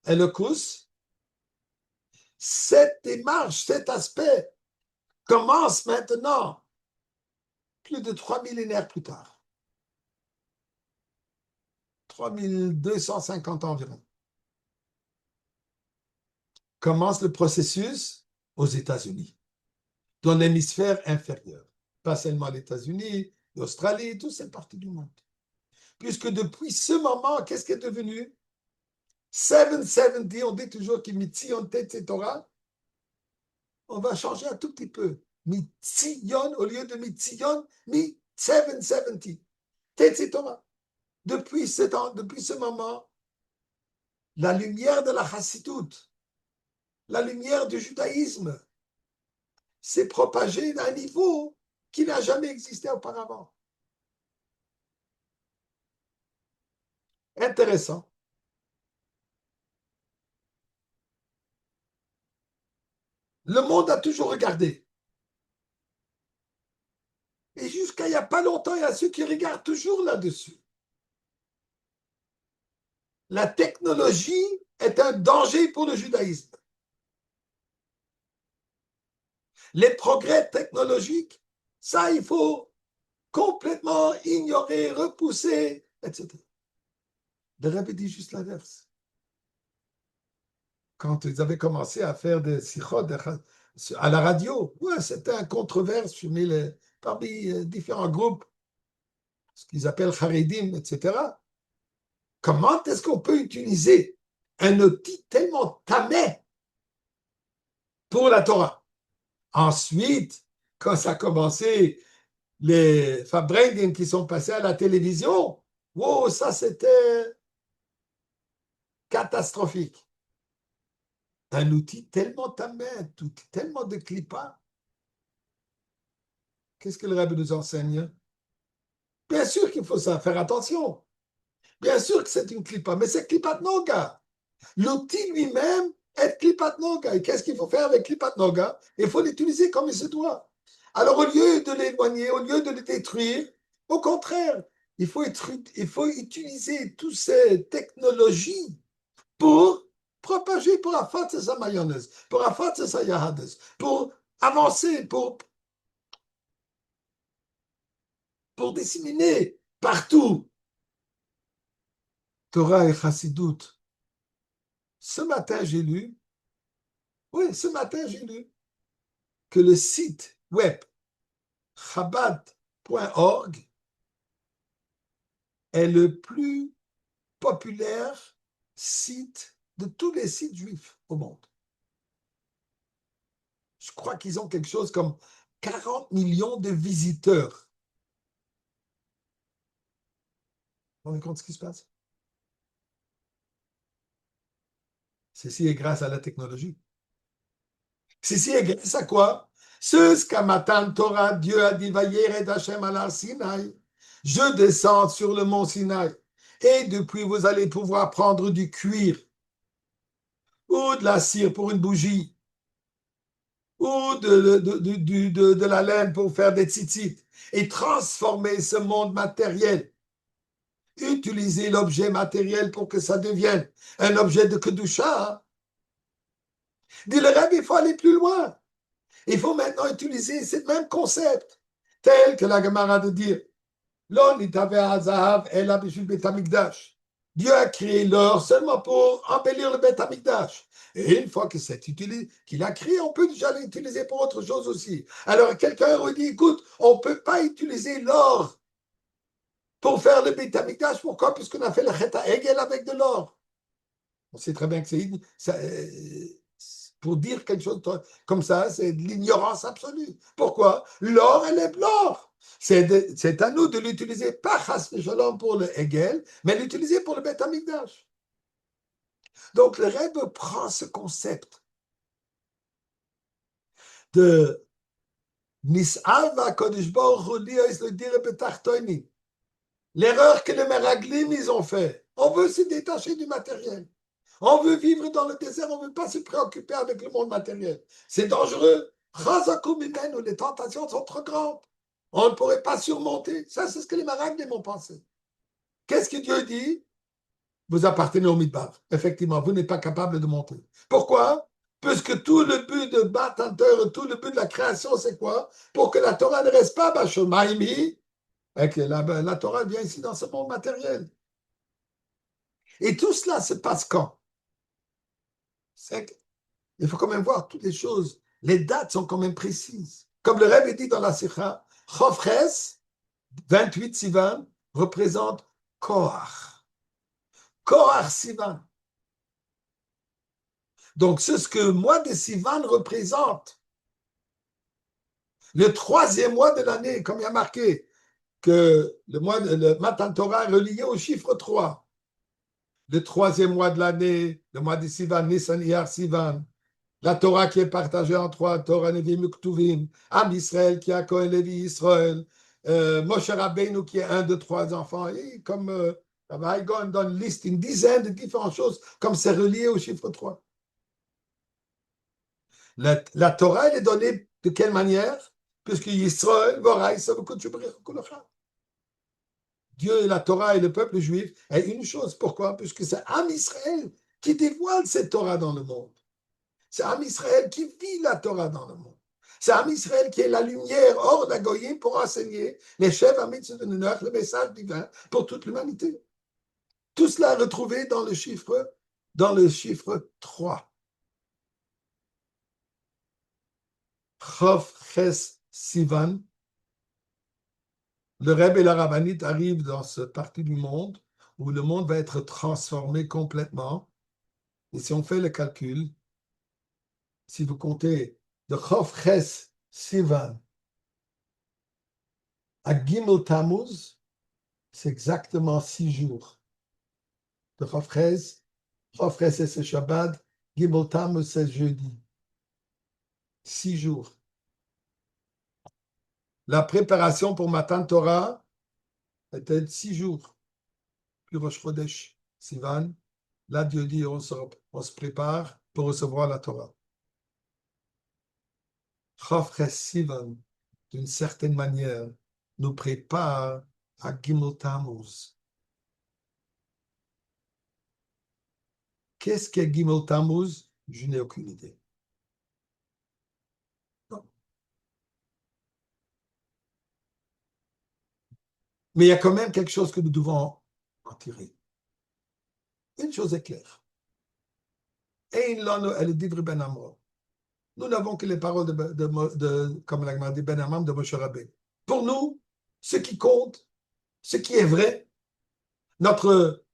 Elokus, cette démarche, cet aspect commence maintenant, plus de 3 millénaires plus tard. 3250 environ. Commence le processus aux États-Unis, dans l'hémisphère inférieur. Pas seulement les États-Unis, l'Australie, toutes ces parties du monde. Puisque depuis ce moment, qu'est-ce qui est devenu? 770, on dit toujours que Mitzion Tetze Torah. On va changer un tout petit peu. Mitzion, au lieu de Mitzion, 770. Tetze Torah. Depuis ce moment, la lumière de la Chassidut, la lumière du judaïsme s'est propagée à un niveau qui n'a jamais existé auparavant. Intéressant. Le monde a toujours regardé. Et jusqu'à il n'y a pas longtemps, il y a ceux qui regardent toujours là-dessus. La technologie est un danger pour le judaïsme. Les progrès technologiques, ça, il faut complètement ignorer, repousser, etc. Le Rebbe dit juste l'inverse. Quand ils avaient commencé à faire des sikhot à la radio, ouais, c'était un controverse parmi différents groupes, ce qu'ils appellent Haredim, etc. Comment est-ce qu'on peut utiliser un outil tellement tamé pour la Torah? Ensuite, quand ça a commencé, les Fabrengen qui sont passés à la télévision, wow, ça c'était catastrophique. Un outil tellement tamé, tellement de clipas. Qu'est-ce que le Rebbe nous enseigne? Bien sûr qu'il faut ça, faire attention. Bien sûr que c'est une clipa, mais c'est clipat noga. L'outil lui-même est clipat noga. Et qu'est-ce qu'il faut faire avec clipat noga? Il faut l'utiliser comme il se doit. Alors, au lieu de l'éloigner, au lieu de le détruire, au contraire, il faut utiliser toutes ces technologies pour propager, pour affaire sa mayonnaise, pour affaire sa yahades, pour avancer, pour disséminer partout Torah et Chassidut. Ce matin, j'ai lu que le site web chabad.org est le plus populaire site de tous les sites juifs au monde. Je crois qu'ils ont quelque chose comme 40 millions de visiteurs. Vous vous rendez compte de ce qui se passe? Ceci est grâce à la technologie. Ceci est grâce à quoi? Ce qu'à Matan Torah, Dieu a dit, Vayered Hashem ala Sinaï. Je descends sur le mont Sinaï. Et depuis, vous allez pouvoir prendre du cuir ou de la cire pour une bougie ou de la laine pour faire des tzitzit et transformer ce monde matériel. Utiliser l'objet matériel pour que ça devienne un objet de Kedusha. Dit le Rebbe, il faut aller plus loin. Il faut maintenant utiliser ce même concept, tel que la Gemara de dire Dieu a créé l'or seulement pour embellir le Beth Amikdash. Et une fois que c'est utilisé, qu'il a créé, on peut déjà l'utiliser pour autre chose aussi. Alors quelqu'un aurait dit, écoute, on ne peut pas utiliser l'or pour faire le Beth Amikdash. Pourquoi? Puisqu'on a fait le Cheta Egel avec de l'or. On sait très bien que pour dire quelque chose comme ça, c'est de l'ignorance absolue. Pourquoi? L'or, elle est l'or. C'est à nous de l'utiliser, pas chas v'shalom pour le Hegel, mais l'utiliser pour le Beth Amikdash. Donc le Rebbe prend ce concept de Nis'al v'Kodesh Baruch Hu li'os le dire betachtonim. L'erreur que les Meraglim ils ont fait. On veut se détacher du matériel. On veut vivre dans le désert, on ne veut pas se préoccuper avec le monde matériel. C'est dangereux. Les tentations sont trop grandes. On ne pourrait pas surmonter. Ça, c'est ce que les Maraglim m'ont pensé. Qu'est-ce que Dieu dit? Vous appartenez au Midbar. Effectivement, vous n'êtes pas capable de monter. Pourquoi? Puisque tout le but de Batanteur, tout le but de la création, c'est quoi? Pour que la Torah ne reste pas Bashomaimi, et que la Torah vient ici dans ce monde matériel. Et tout cela se passe quand? Il faut quand même voir toutes les choses. Les dates sont quand même précises. Comme le Rebbe dit dans la Sikha, Chofres, 28 Sivan, représente Koach. Koach Sivan. Donc, c'est ce que le mois de Sivan représente. Le 3e mois de l'année, comme il y a marqué, que le Matan Torah est relié au chiffre 3. Le 3e mois de l'année, le mois de Sivan, Nissan, Iyar, Sivan. La Torah qui est partagée en trois, Torah, Nevi'im, Ktuvim, Am Israël qui a Kohen Levi Israël, Moshe Rabbeinu qui est un de trois enfants, et comme Rabbi Haïgon donne une liste, une dizaine de différentes choses, comme c'est relié au chiffre 3. La Torah, elle est donnée de quelle manière? Puisque Israël, Voraï, Dieu et la Torah et le peuple juif est une chose. Pourquoi? Puisque c'est Am Israël qui dévoile cette Torah dans le monde. C'est Am Israël qui vit la Torah dans le monde. C'est Am Israël qui est la lumière hors d'Agoyim pour enseigner les chefs à de Nunach, le message divin pour toute l'humanité. Tout cela est retrouvé dans le chiffre 3. Chof Ches Sivan. Le Rebbe et la Rabbanite arrivent dans cette partie du monde où le monde va être transformé complètement. Et si on fait le calcul, si vous comptez de Chof Ches Sivan à Gimel Tammuz, c'est exactement 6 jours. De Chof Ches c'est Shabbat, Gimel Tammuz c'est jeudi. 6 jours. La préparation pour Matan Torah était de 6 jours. Puis Rosh Chodesh, Sivan, là Dieu dit on se prépare pour recevoir la Torah. Chof Ches Sivan, d'une certaine manière, nous prépare à Gimel Tammuz. Qu'est-ce qu'est Gimel Tammuz? Je n'ai aucune idée. Non. Mais il y a quand même quelque chose que nous devons en tirer. Une chose est claire. Nous n'avons que les paroles comme l'a dit Ben Amram de Moshe Rabbeinu. Pour nous, ce qui compte, ce qui est vrai, notre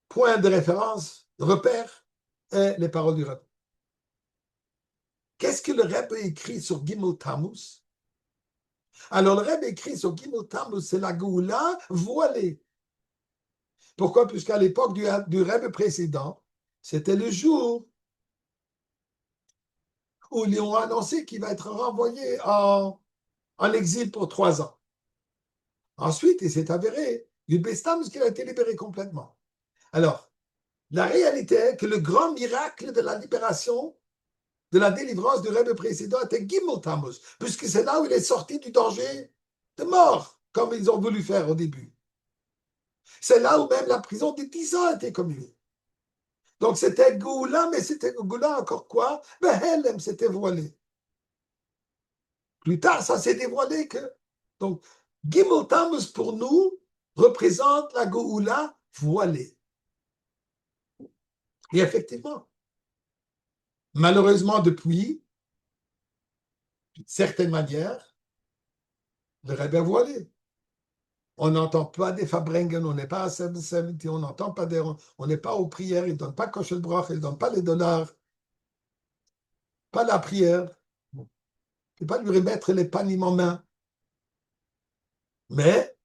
point de référence, repère, est les paroles du Rabbi. Qu'est-ce que le Rabbi écrit sur Gimel Tammuz? Alors le Rabbi écrit sur Gimel Tammuz, c'est la Goula voilée. Pourquoi? Puisqu'à l'époque du Rabbi précédent, c'était le jour où ils ont annoncé qu'il va être renvoyé en exil pour 3 ans. Ensuite, il s'est avéré, Yud Bestam, qu'il a été libéré complètement. Alors, la réalité est que le grand miracle de la libération, de la délivrance du Rebbe précédent était Gimel Tammuz, puisque c'est là où il est sorti du danger de mort, comme ils ont voulu faire au début. C'est là où même la prison de 10 ans a été commuée. Donc c'était Goula, mais c'était Goula encore quoi? Ben Helem, c'était voilé. Plus tard, ça s'est dévoilé que... Donc, Gimel Tammuz pour nous représente la Goula voilée. Et effectivement, malheureusement, depuis, d'une certaine manière, le Rebbe est voilé. On n'entend pas des Fabrengen, on n'est pas à 770, on n'entend pas on n'est pas aux prières, il ne donne pas Koshel Brach, il ne donne pas les dollars, pas la prière. Il ne peut pas lui remettre les panimes en main. Mais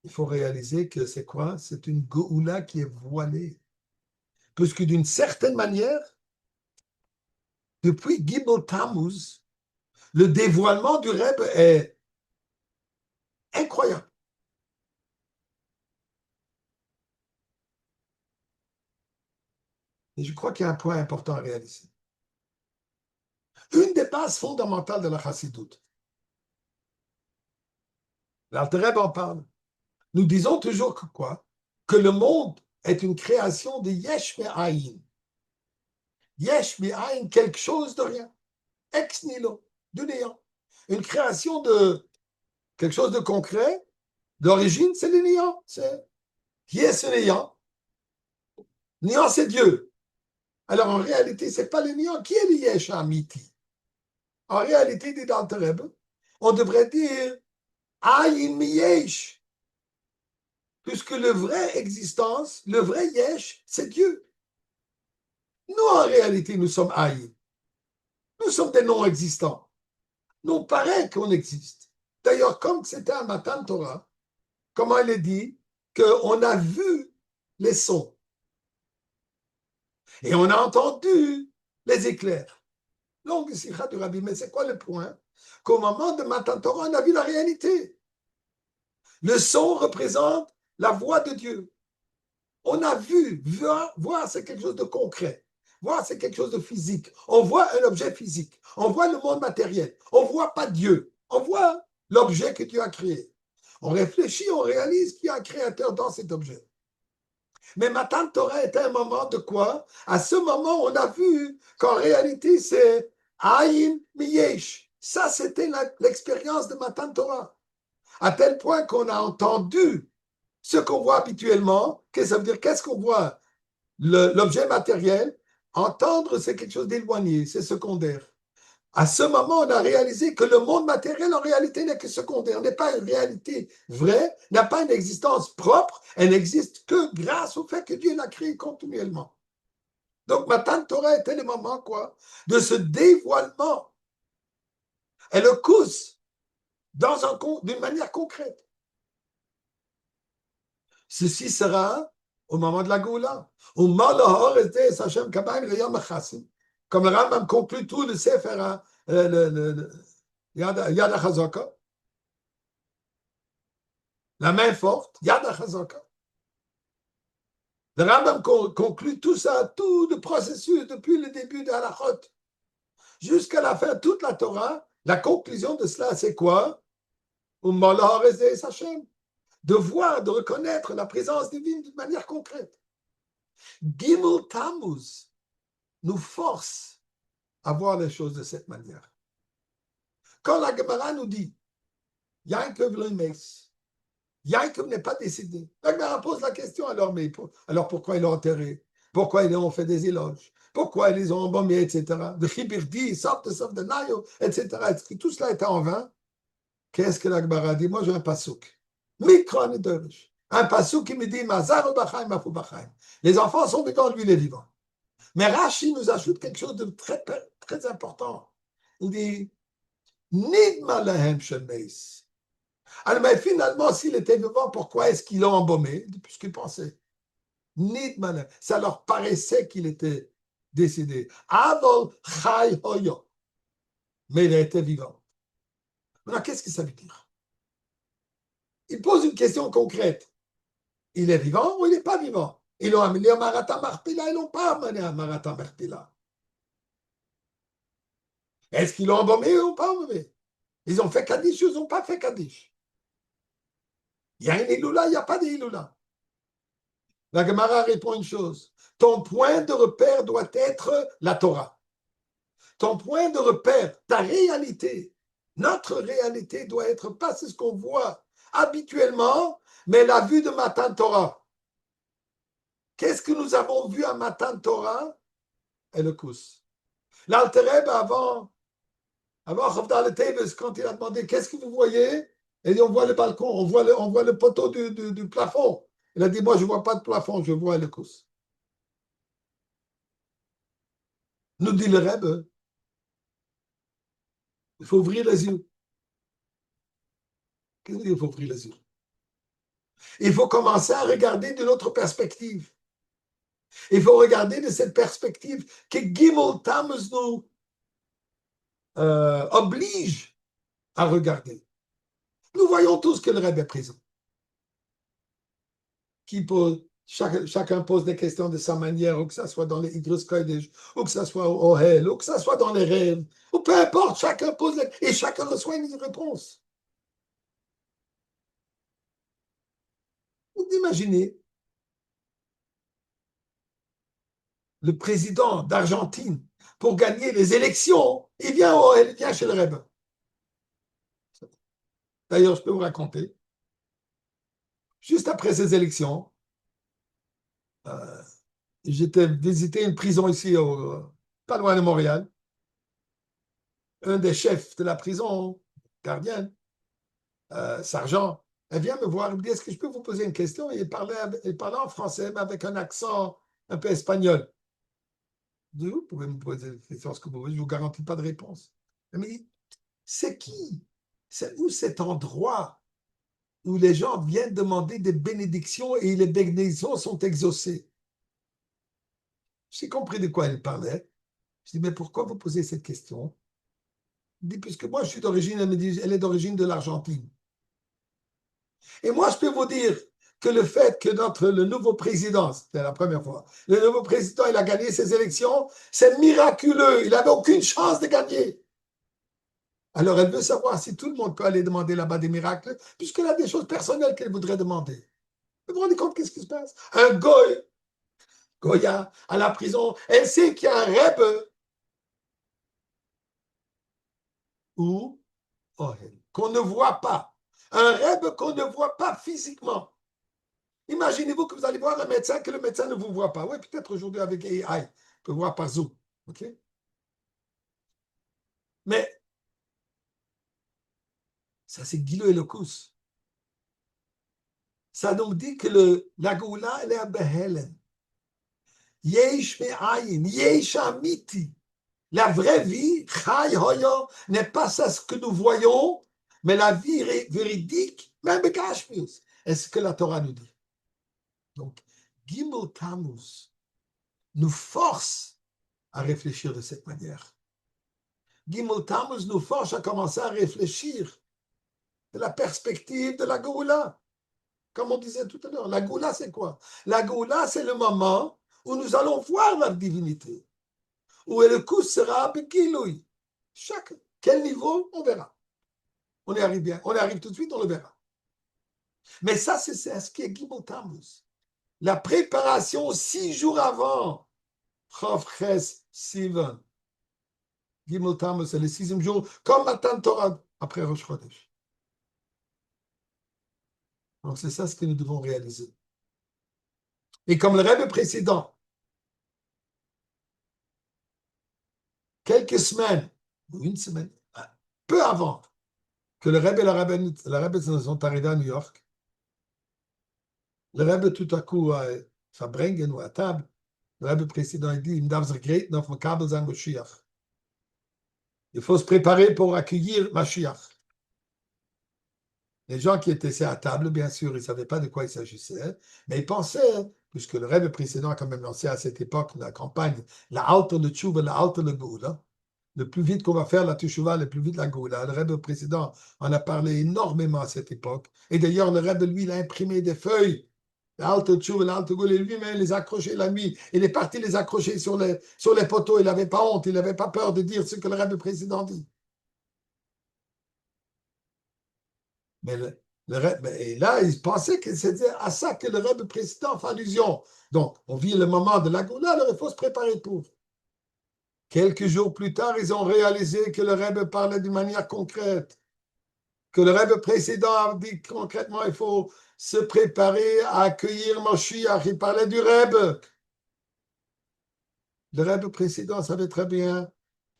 il faut réaliser que c'est quoi? C'est une Goula qui est voilée. Puisque d'une certaine manière, depuis Gimel Tammuz, le dévoilement du Rebbe est incroyable. Et je crois qu'il y a un point important à réaliser. Une des bases fondamentales de la Chassidoute, l'Alter Rebbe en parle. Nous disons toujours que quoi? Que le monde est une création de Yesh Me'ayin. Yesh Me'ayin, quelque chose de rien. Ex nihilo, du néant. Une création de quelque chose de concret, d'origine, c'est le néant. Qui est ce néant? Néant, c'est Dieu. Alors en réalité, ce n'est pas le néant. Qui est le Yesh Amiti? En réalité, dit l'Alter Rebbe, on devrait dire Ayin Miyesh. Puisque le vrai existence, le vrai Yesh, c'est Dieu. Nous, en réalité, nous sommes Aïn. Nous sommes des non-existants. Nous paraît qu'on existe. D'ailleurs, comme c'était un Matan Torah, comment il est dit qu'on a vu les sons. Et on a entendu les éclairs. Longue sikha du Rabbi, mais c'est quoi le point? Qu'au moment de Matan Torah, on a vu la réalité. Le son représente la voix de Dieu. On a vu, voir c'est quelque chose de concret. Voir c'est quelque chose de physique. On voit un objet physique. On voit le monde matériel. On ne voit pas Dieu. On voit l'objet que Dieu a créé. On réfléchit, on réalise qu'il y a un créateur dans cet objet. Mais Matan Torah était un moment de quoi? À ce moment, on a vu qu'en réalité, c'est Aïn Miyesh. Ça, c'était l'expérience de Matan Torah. À tel point qu'on a entendu ce qu'on voit habituellement. Qu'est-ce que ça veut dire? Qu'est-ce qu'on voit? L'objet matériel. Entendre, c'est quelque chose d'éloigné, c'est secondaire. À ce moment, on a réalisé que le monde matériel, en réalité, n'est que secondaire, n'est pas une réalité vraie, n'a pas une existence propre, elle n'existe que grâce au fait que Dieu l'a créé continuellement. Donc, Matan Torah était le moment, quoi, de ce dévoilement. Et le cause, d'une manière concrète. Ceci sera au moment de la Goula. Comme le Rambam conclut tout le Sefer, Yad HaChazaka, la main forte, Yad HaChazaka. Le Rambam conclut tout ça, tout le processus depuis le début de Halachot jusqu'à la fin, toute la Torah. La conclusion de cela, c'est quoi? De voir, de reconnaître la présence divine d'une manière concrète. Gimel Tammuz nous force à voir les choses de cette manière. Quand la Gemara nous dit Yaakov le Mes, Yaakov n'est pas décédé. La Gemara pose la question alors, alors pourquoi ils l'ont enterré? Pourquoi ils ont fait des éloges? Pourquoi ils les ont embaumés, etc. De Chibirdi, Sauf de Nayo, etc. Tout cela était en vain. Qu'est-ce que la Gemara dit? Moi, j'ai un pasouk. Mikron et Derish. Un pasouk qui me dit Mazar Bachaim, Mafu Bachaim. Les enfants sont vivants, lui, il est vivant. Mais Rashi nous ajoute quelque chose de très, très important. Il dit Nidma lahem shemeis. Alors, mais finalement, s'il était vivant, pourquoi est-ce qu'ils l'ont embaumé? Puisqu'ils pensaient. Nidma lahem. Ça leur paraissait qu'il était décédé. Avol chai hoyo. Mais il était vivant. Maintenant, qu'est-ce que ça veut dire? Il pose une question concrète. Il est vivant ou il n'est pas vivant? Ils l'ont amené à Marata Marpila, ils ne l'ont pas amené à Marata Marpila. Est-ce qu'ils l'ont embaumé ou pas embaumé? Ils ont fait Kaddish ou ils n'ont pas fait Kaddish? Il y a une Iloula, il n'y a pas d'Iloula. La Gemara répond une chose. Ton point de repère doit être la Torah. Ton point de repère, ta réalité, notre réalité doit être pas ce qu'on voit habituellement, mais la vue de Matan Torah. Qu'est-ce que nous avons vu à Matan Torah? Et le Kous. L'Alter Rebbe avant Chavdal le Teves, quand il a demandé qu'est-ce que vous voyez, il dit on voit le balcon, on voit le poteau du plafond. Il a dit moi je ne vois pas de plafond, je vois le Kous. Nous dit le Rebbe, il faut ouvrir les yeux. Qu'est-ce qu'il dit, il faut ouvrir les yeux? Il faut commencer à regarder de notre perspective. Il faut regarder de cette perspective que Gimel Tammuz nous oblige à regarder. Nous voyons tous que le Rebbe est présent. Chacun pose des questions de sa manière, ou que ce soit dans les Idrus Kodesh, ou que ce soit au Ohel, ou que ce soit dans les rêves, ou peu importe, chacun pose et chacun reçoit une réponse. Vous imaginez le président d'Argentine, pour gagner les élections, il vient au Ohel, il vient chez le Rebbe. D'ailleurs, je peux vous raconter, juste après ces élections, j'étais visiter une prison ici, pas loin de Montréal. Un des chefs de la prison, gardien, sergent, elle vient me voir, elle me dit, est-ce que je peux vous poser une question? Il parlait en français, mais avec un accent un peu espagnol. Je dis, vous pouvez me poser des questions, ce que vous voulez, je ne vous garantis pas de réponse. Elle me dit, c'est qui? C'est où cet endroit où les gens viennent demander des bénédictions et les bénédictions sont exaucées? J'ai compris de quoi elle parlait. Je dis, mais pourquoi vous posez cette question? Il dit, puisque moi, je suis d'origine, elle me dit, elle est d'origine de l'Argentine. Et moi, je peux vous dire que le fait que le nouveau président, c'était la première fois, le nouveau président, il a gagné ses élections, c'est miraculeux. Il n'avait aucune chance de gagner. Alors, elle veut savoir si tout le monde peut aller demander là-bas des miracles, puisqu'elle a des choses personnelles qu'elle voudrait demander. Vous vous rendez compte qu'est-ce qui se passe? Un Goya, à la prison, elle sait qu'il y a un Rebbe ou qu'on ne voit pas. Un Rebbe qu'on ne voit pas physiquement. Imaginez-vous que vous allez voir un médecin, que le médecin ne vous voit pas. Oui, peut-être aujourd'hui avec AI, on peut voir par Zoom. OK? Mais ça, c'est Guido et Locus. Ça nous dit que la Goula, elle est à Behelen. Yesh me'ayin, yesh amiti. La vraie vie, Chai Hoyo, n'est pas ça ce que nous voyons, mais la vie véridique, même Gashmius, est ce que la Torah nous dit. Donc, Gimel Tammuz nous force à réfléchir de cette manière. Gimel Tammuz nous force à commencer à réfléchir de la perspective de la Géoula. Comme on disait tout à l'heure, la Géoula, c'est quoi? La Géoula, c'est le moment où nous allons voir la divinité, où le coup sera Bekiloui. Quel niveau, on verra. On y arrive bien. On y arrive tout de suite, on le verra. Mais ça, c'est ce qui est Gimel Tammuz. La préparation 6 jours avant Chav Ches Sivan. Gimel Tammuz, c'est le 6e jour, comme Matan Torah après Rosh Chodesh. Donc, c'est ça ce que nous devons réaliser. Et comme le rêve précédent, quelques semaines, ou une semaine, peu avant que le rêve et la Rebbe sont arrivés à New York, le rêve tout à coup à Fabrengen ou à table, le rêve précédent il dit, il faut se préparer pour accueillir Mashiach. Les gens qui étaient à table, bien sûr, ils ne savaient pas de quoi il s'agissait, mais ils pensaient, puisque le rêve précédent a quand même lancé à cette époque la campagne, la halte de Tchouva, la halte de Goula, le plus vite qu'on va faire la Tchouva, le plus vite la Goula. Le rêve précédent en a parlé énormément à cette époque. Et d'ailleurs, le rêve, lui, il a imprimé des feuilles. La halte de Tchouva, la halte de Goula, lui-même les a accrochées la nuit. Il est parti les accrocher sur les poteaux. Il n'avait pas honte, il n'avait pas peur de dire ce que le rêve précédent dit. Mais et là, il pensait que c'était à ça que le rêve précédent fait allusion. Donc, on vit le moment de la Goula, alors il faut se préparer pour. Quelques jours plus tard, ils ont réalisé que le rêve parlait d'une manière concrète. Que le rêve précédent a dit concrètement, il faut se préparer à accueillir Moshiach. Il parlait du rêve. Le rêve précédent savait très bien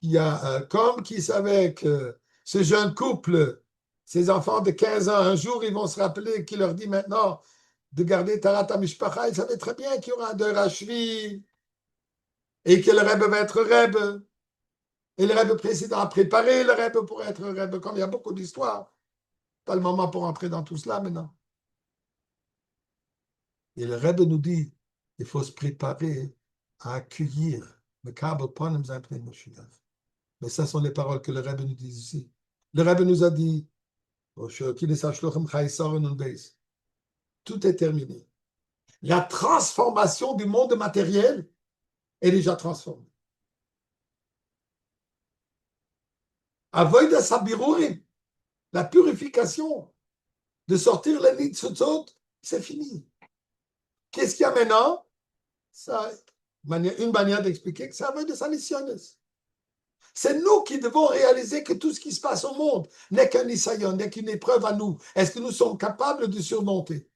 qu'il y a comme qui savait que ce jeune couple, ces enfants de 15 ans, un jour, ils vont se rappeler qu'il leur dit maintenant de garder Tarat Mishpacha. Il savait très bien qu'il y aura un deuil Rachvi et que le rêve va être rêve. Et le rêve précédent a préparé le rêve pour être rêve. Comme il y a beaucoup d'histoires, pas le moment pour entrer dans tout cela maintenant. Et le rêve nous dit il faut se préparer à accueillir le câble Ponim Zampne Moshiach. Mais ça sont les paroles que le Rebbe nous dit ici. Le Rebbe nous a dit tout est terminé. La transformation du monde matériel est déjà transformée. Avoida Sabirurim, la purification de sortir les Nitzutzot, c'est fini. Qu'est-ce qu'il y a maintenant? Ça, une manière d'expliquer que ça Avoida Salissiones. C'est nous qui devons réaliser que tout ce qui se passe au monde n'est qu'un isayon, n'est qu'une épreuve à nous. Est-ce que nous sommes capables de surmonter?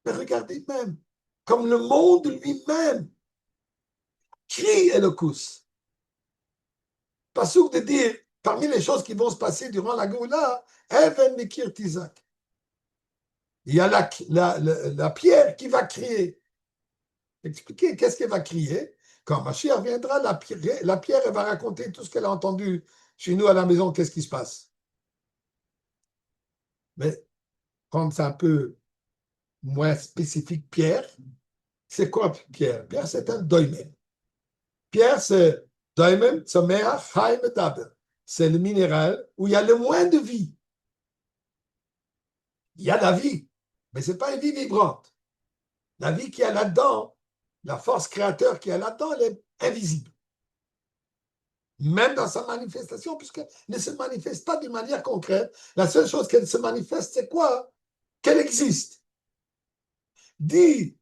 Mais regardez même, comme le monde lui-même crie Elokus. Passouk de dire, parmi les choses qui vont se passer durant la Goula, Even Mikir Tizak. Il y a la pierre qui va crier. Expliquez, qu'est-ce qu'elle va crier? Quand Mashiach viendra, la pierre, elle va raconter tout ce qu'elle a entendu chez nous à la maison, qu'est-ce qui se passe. Mais quand c'est un peu moins spécifique, pierre, C'est quoi Pierre? Pierre, c'est un doimen. Pierre, c'est doimen, tzomeach, chaim, daber. C'est le minéral où il y a le moins de vie. Il y a la vie, mais ce n'est pas une vie vibrante. La vie qu'il y a là-dedans, la force créateur qu'il y a là-dedans, elle est invisible. Même dans sa manifestation, puisqu'elle ne se manifeste pas d'une manière concrète. La seule chose qu'elle se manifeste, c'est quoi? Qu'elle existe. Dit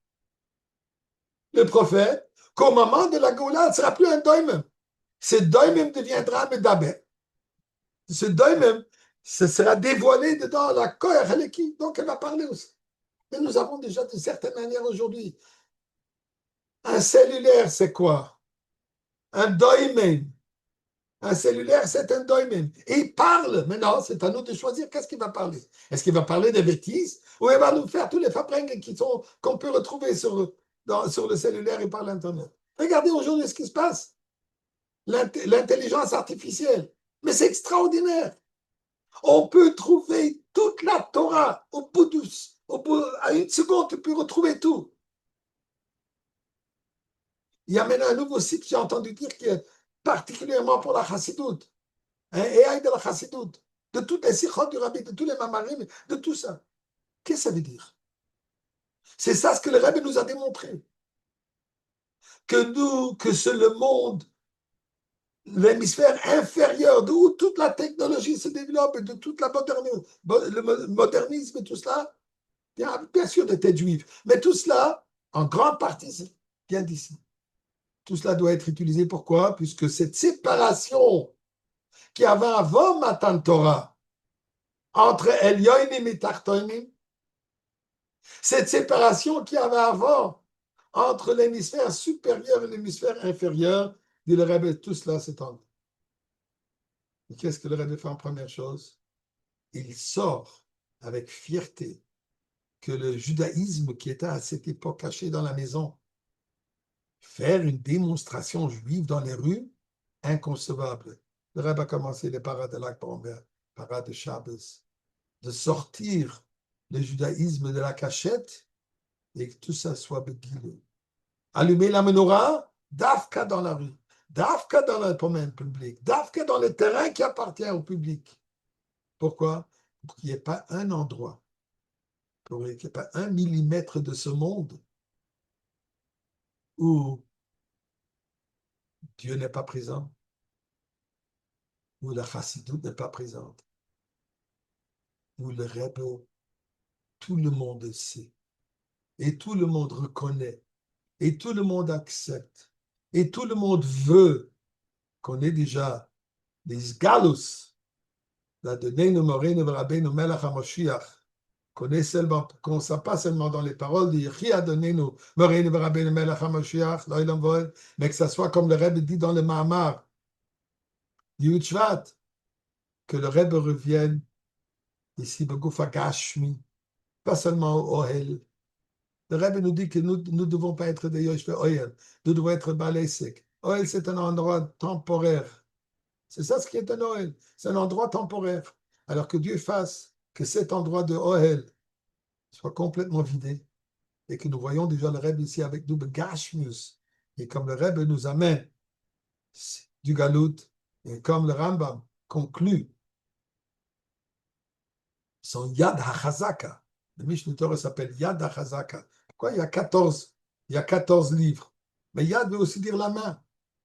le prophète qu'au moment de la Géoula, elle ne sera plus un doimem. Ce doimem deviendra un medabé. Ce doimem, ce sera dévoilé dedans la koher haleki, donc elle va parler aussi. Mais nous avons déjà de certaines manières aujourd'hui. Un cellulaire, c'est quoi? Un doimen. Un cellulaire, c'est un doimen. Et il parle. Maintenant, c'est à nous de choisir qu'est-ce qu'il va parler. Est-ce qu'il va parler des bêtises ou il va nous faire tous les fabringues qu'on peut retrouver sur le cellulaire et par l'Internet? Regardez aujourd'hui ce qui se passe. L'intelligence artificielle. Mais c'est extraordinaire. On peut trouver toute la Torah à une seconde, tu peux retrouver tout. Il y a maintenant un nouveau site, j'ai entendu dire, qui est particulièrement pour la chassidoute. Un AI de la chassidoute. De toutes les sikhot du rabbi, de tous les mamarim, de tout ça. Qu'est-ce que ça veut dire? C'est ça ce que le rabbi nous a démontré. Que c'est le monde, l'hémisphère inférieur, d'où toute la technologie se développe, et de toute la le modernisme et tout cela, bien sûr des têtes juives, mais tout cela, en grande partie, vient d'ici. Tout cela doit être utilisé. Pourquoi? Puisque cette séparation qu'il y avait avant Matan Torah, entre Elyonim et Tartonim, cette séparation qu'il y avait avant entre l'hémisphère supérieur et l'hémisphère inférieur, dit le Rebbe, tout cela s'étend. Et qu'est-ce que le Rebbe fait en première chose? Il sort avec fierté que le judaïsme qui était à cette époque caché dans la maison, faire une démonstration juive dans les rues, inconcevable. Le Rebbe a commencé les parades de l'Akbar, parades de Shabbos, de sortir le judaïsme de la cachette et que tout ça soit béguilé. Allumer la menorah, d'Afka dans la rue, d'Afka dans le domaine public, d'Afka dans le terrain qui appartient au public. Pourquoi? Pour qu'il n'y ait pas un endroit, pour qu'il n'y ait pas 1 millimètre de ce monde où Dieu n'est pas présent, où la chassidoute n'est pas présente, où le Rebbe, tout le monde sait, et tout le monde reconnaît, et tout le monde accepte, et tout le monde veut qu'on ait déjà des galus, la Deneinu Moreinu Rabbeinu Melech HaMoshiach, qu'on ne soit pas seulement dans les paroles de Yechi Adonenu Moreinu Rabbeinu Melech HaMoshiach, mais que ça soit comme le Rebbe dit dans le Mahamar, Yud Shvat, que le Rebbe revienne ici, Begufa Gashmi, pas seulement au Ohel. Le Rebbe nous dit que nous ne devons pas être des Yoshve Ohel, nous devons être Balesek. Ohel, c'est un endroit temporaire. C'est ça ce qui est un Ohel, c'est un endroit temporaire. Alors que Dieu fasse que cet endroit de Ohel soit complètement vidé et que nous voyons déjà le Rebbe ici avec double Gashmius. Et comme le Rebbe nous amène du Galout, et comme le Rambam conclut son Yad HaChazaka, le Mishneh Torah s'appelle Yad HaChazaka. Pourquoi il y a 14 livres? Mais Yad veut aussi dire la main.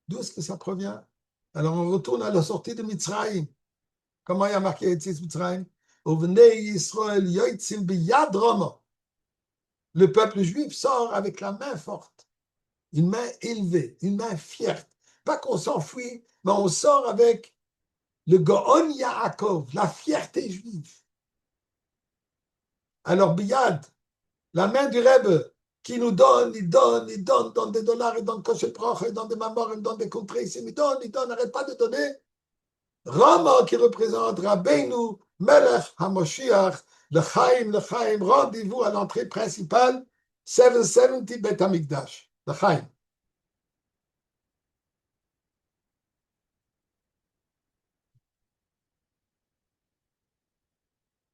D'où est-ce que ça provient? Alors on retourne à la sortie de Mitzrayim. Comment il y a marqué Yetzias Mitzrayim? Le peuple juif sort avec la main forte, une main élevée, une main fière. Pas qu'on s'enfuit, mais on sort avec le Gaon Yaakov, la fierté juive. Alors Biyad, la main du Rebbe, qui nous donne, il donne des dollars, il donne Kosher Proch, il donne des mamors, il donne des contrées, il donne, n'arrête pas de donner. Rama qui représente Rabbeinu, Melech HaMoshiach, le Chaim, rendez-vous à l'entrée principale, 770 Bet HaMikdash, le Chaim.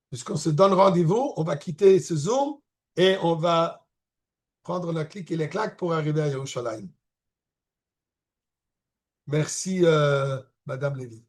Puisqu'on se donne rendez-vous, on va quitter ce Zoom et on va prendre le clic et les claques pour arriver à Yerushalayim. Merci, Madame Lévy.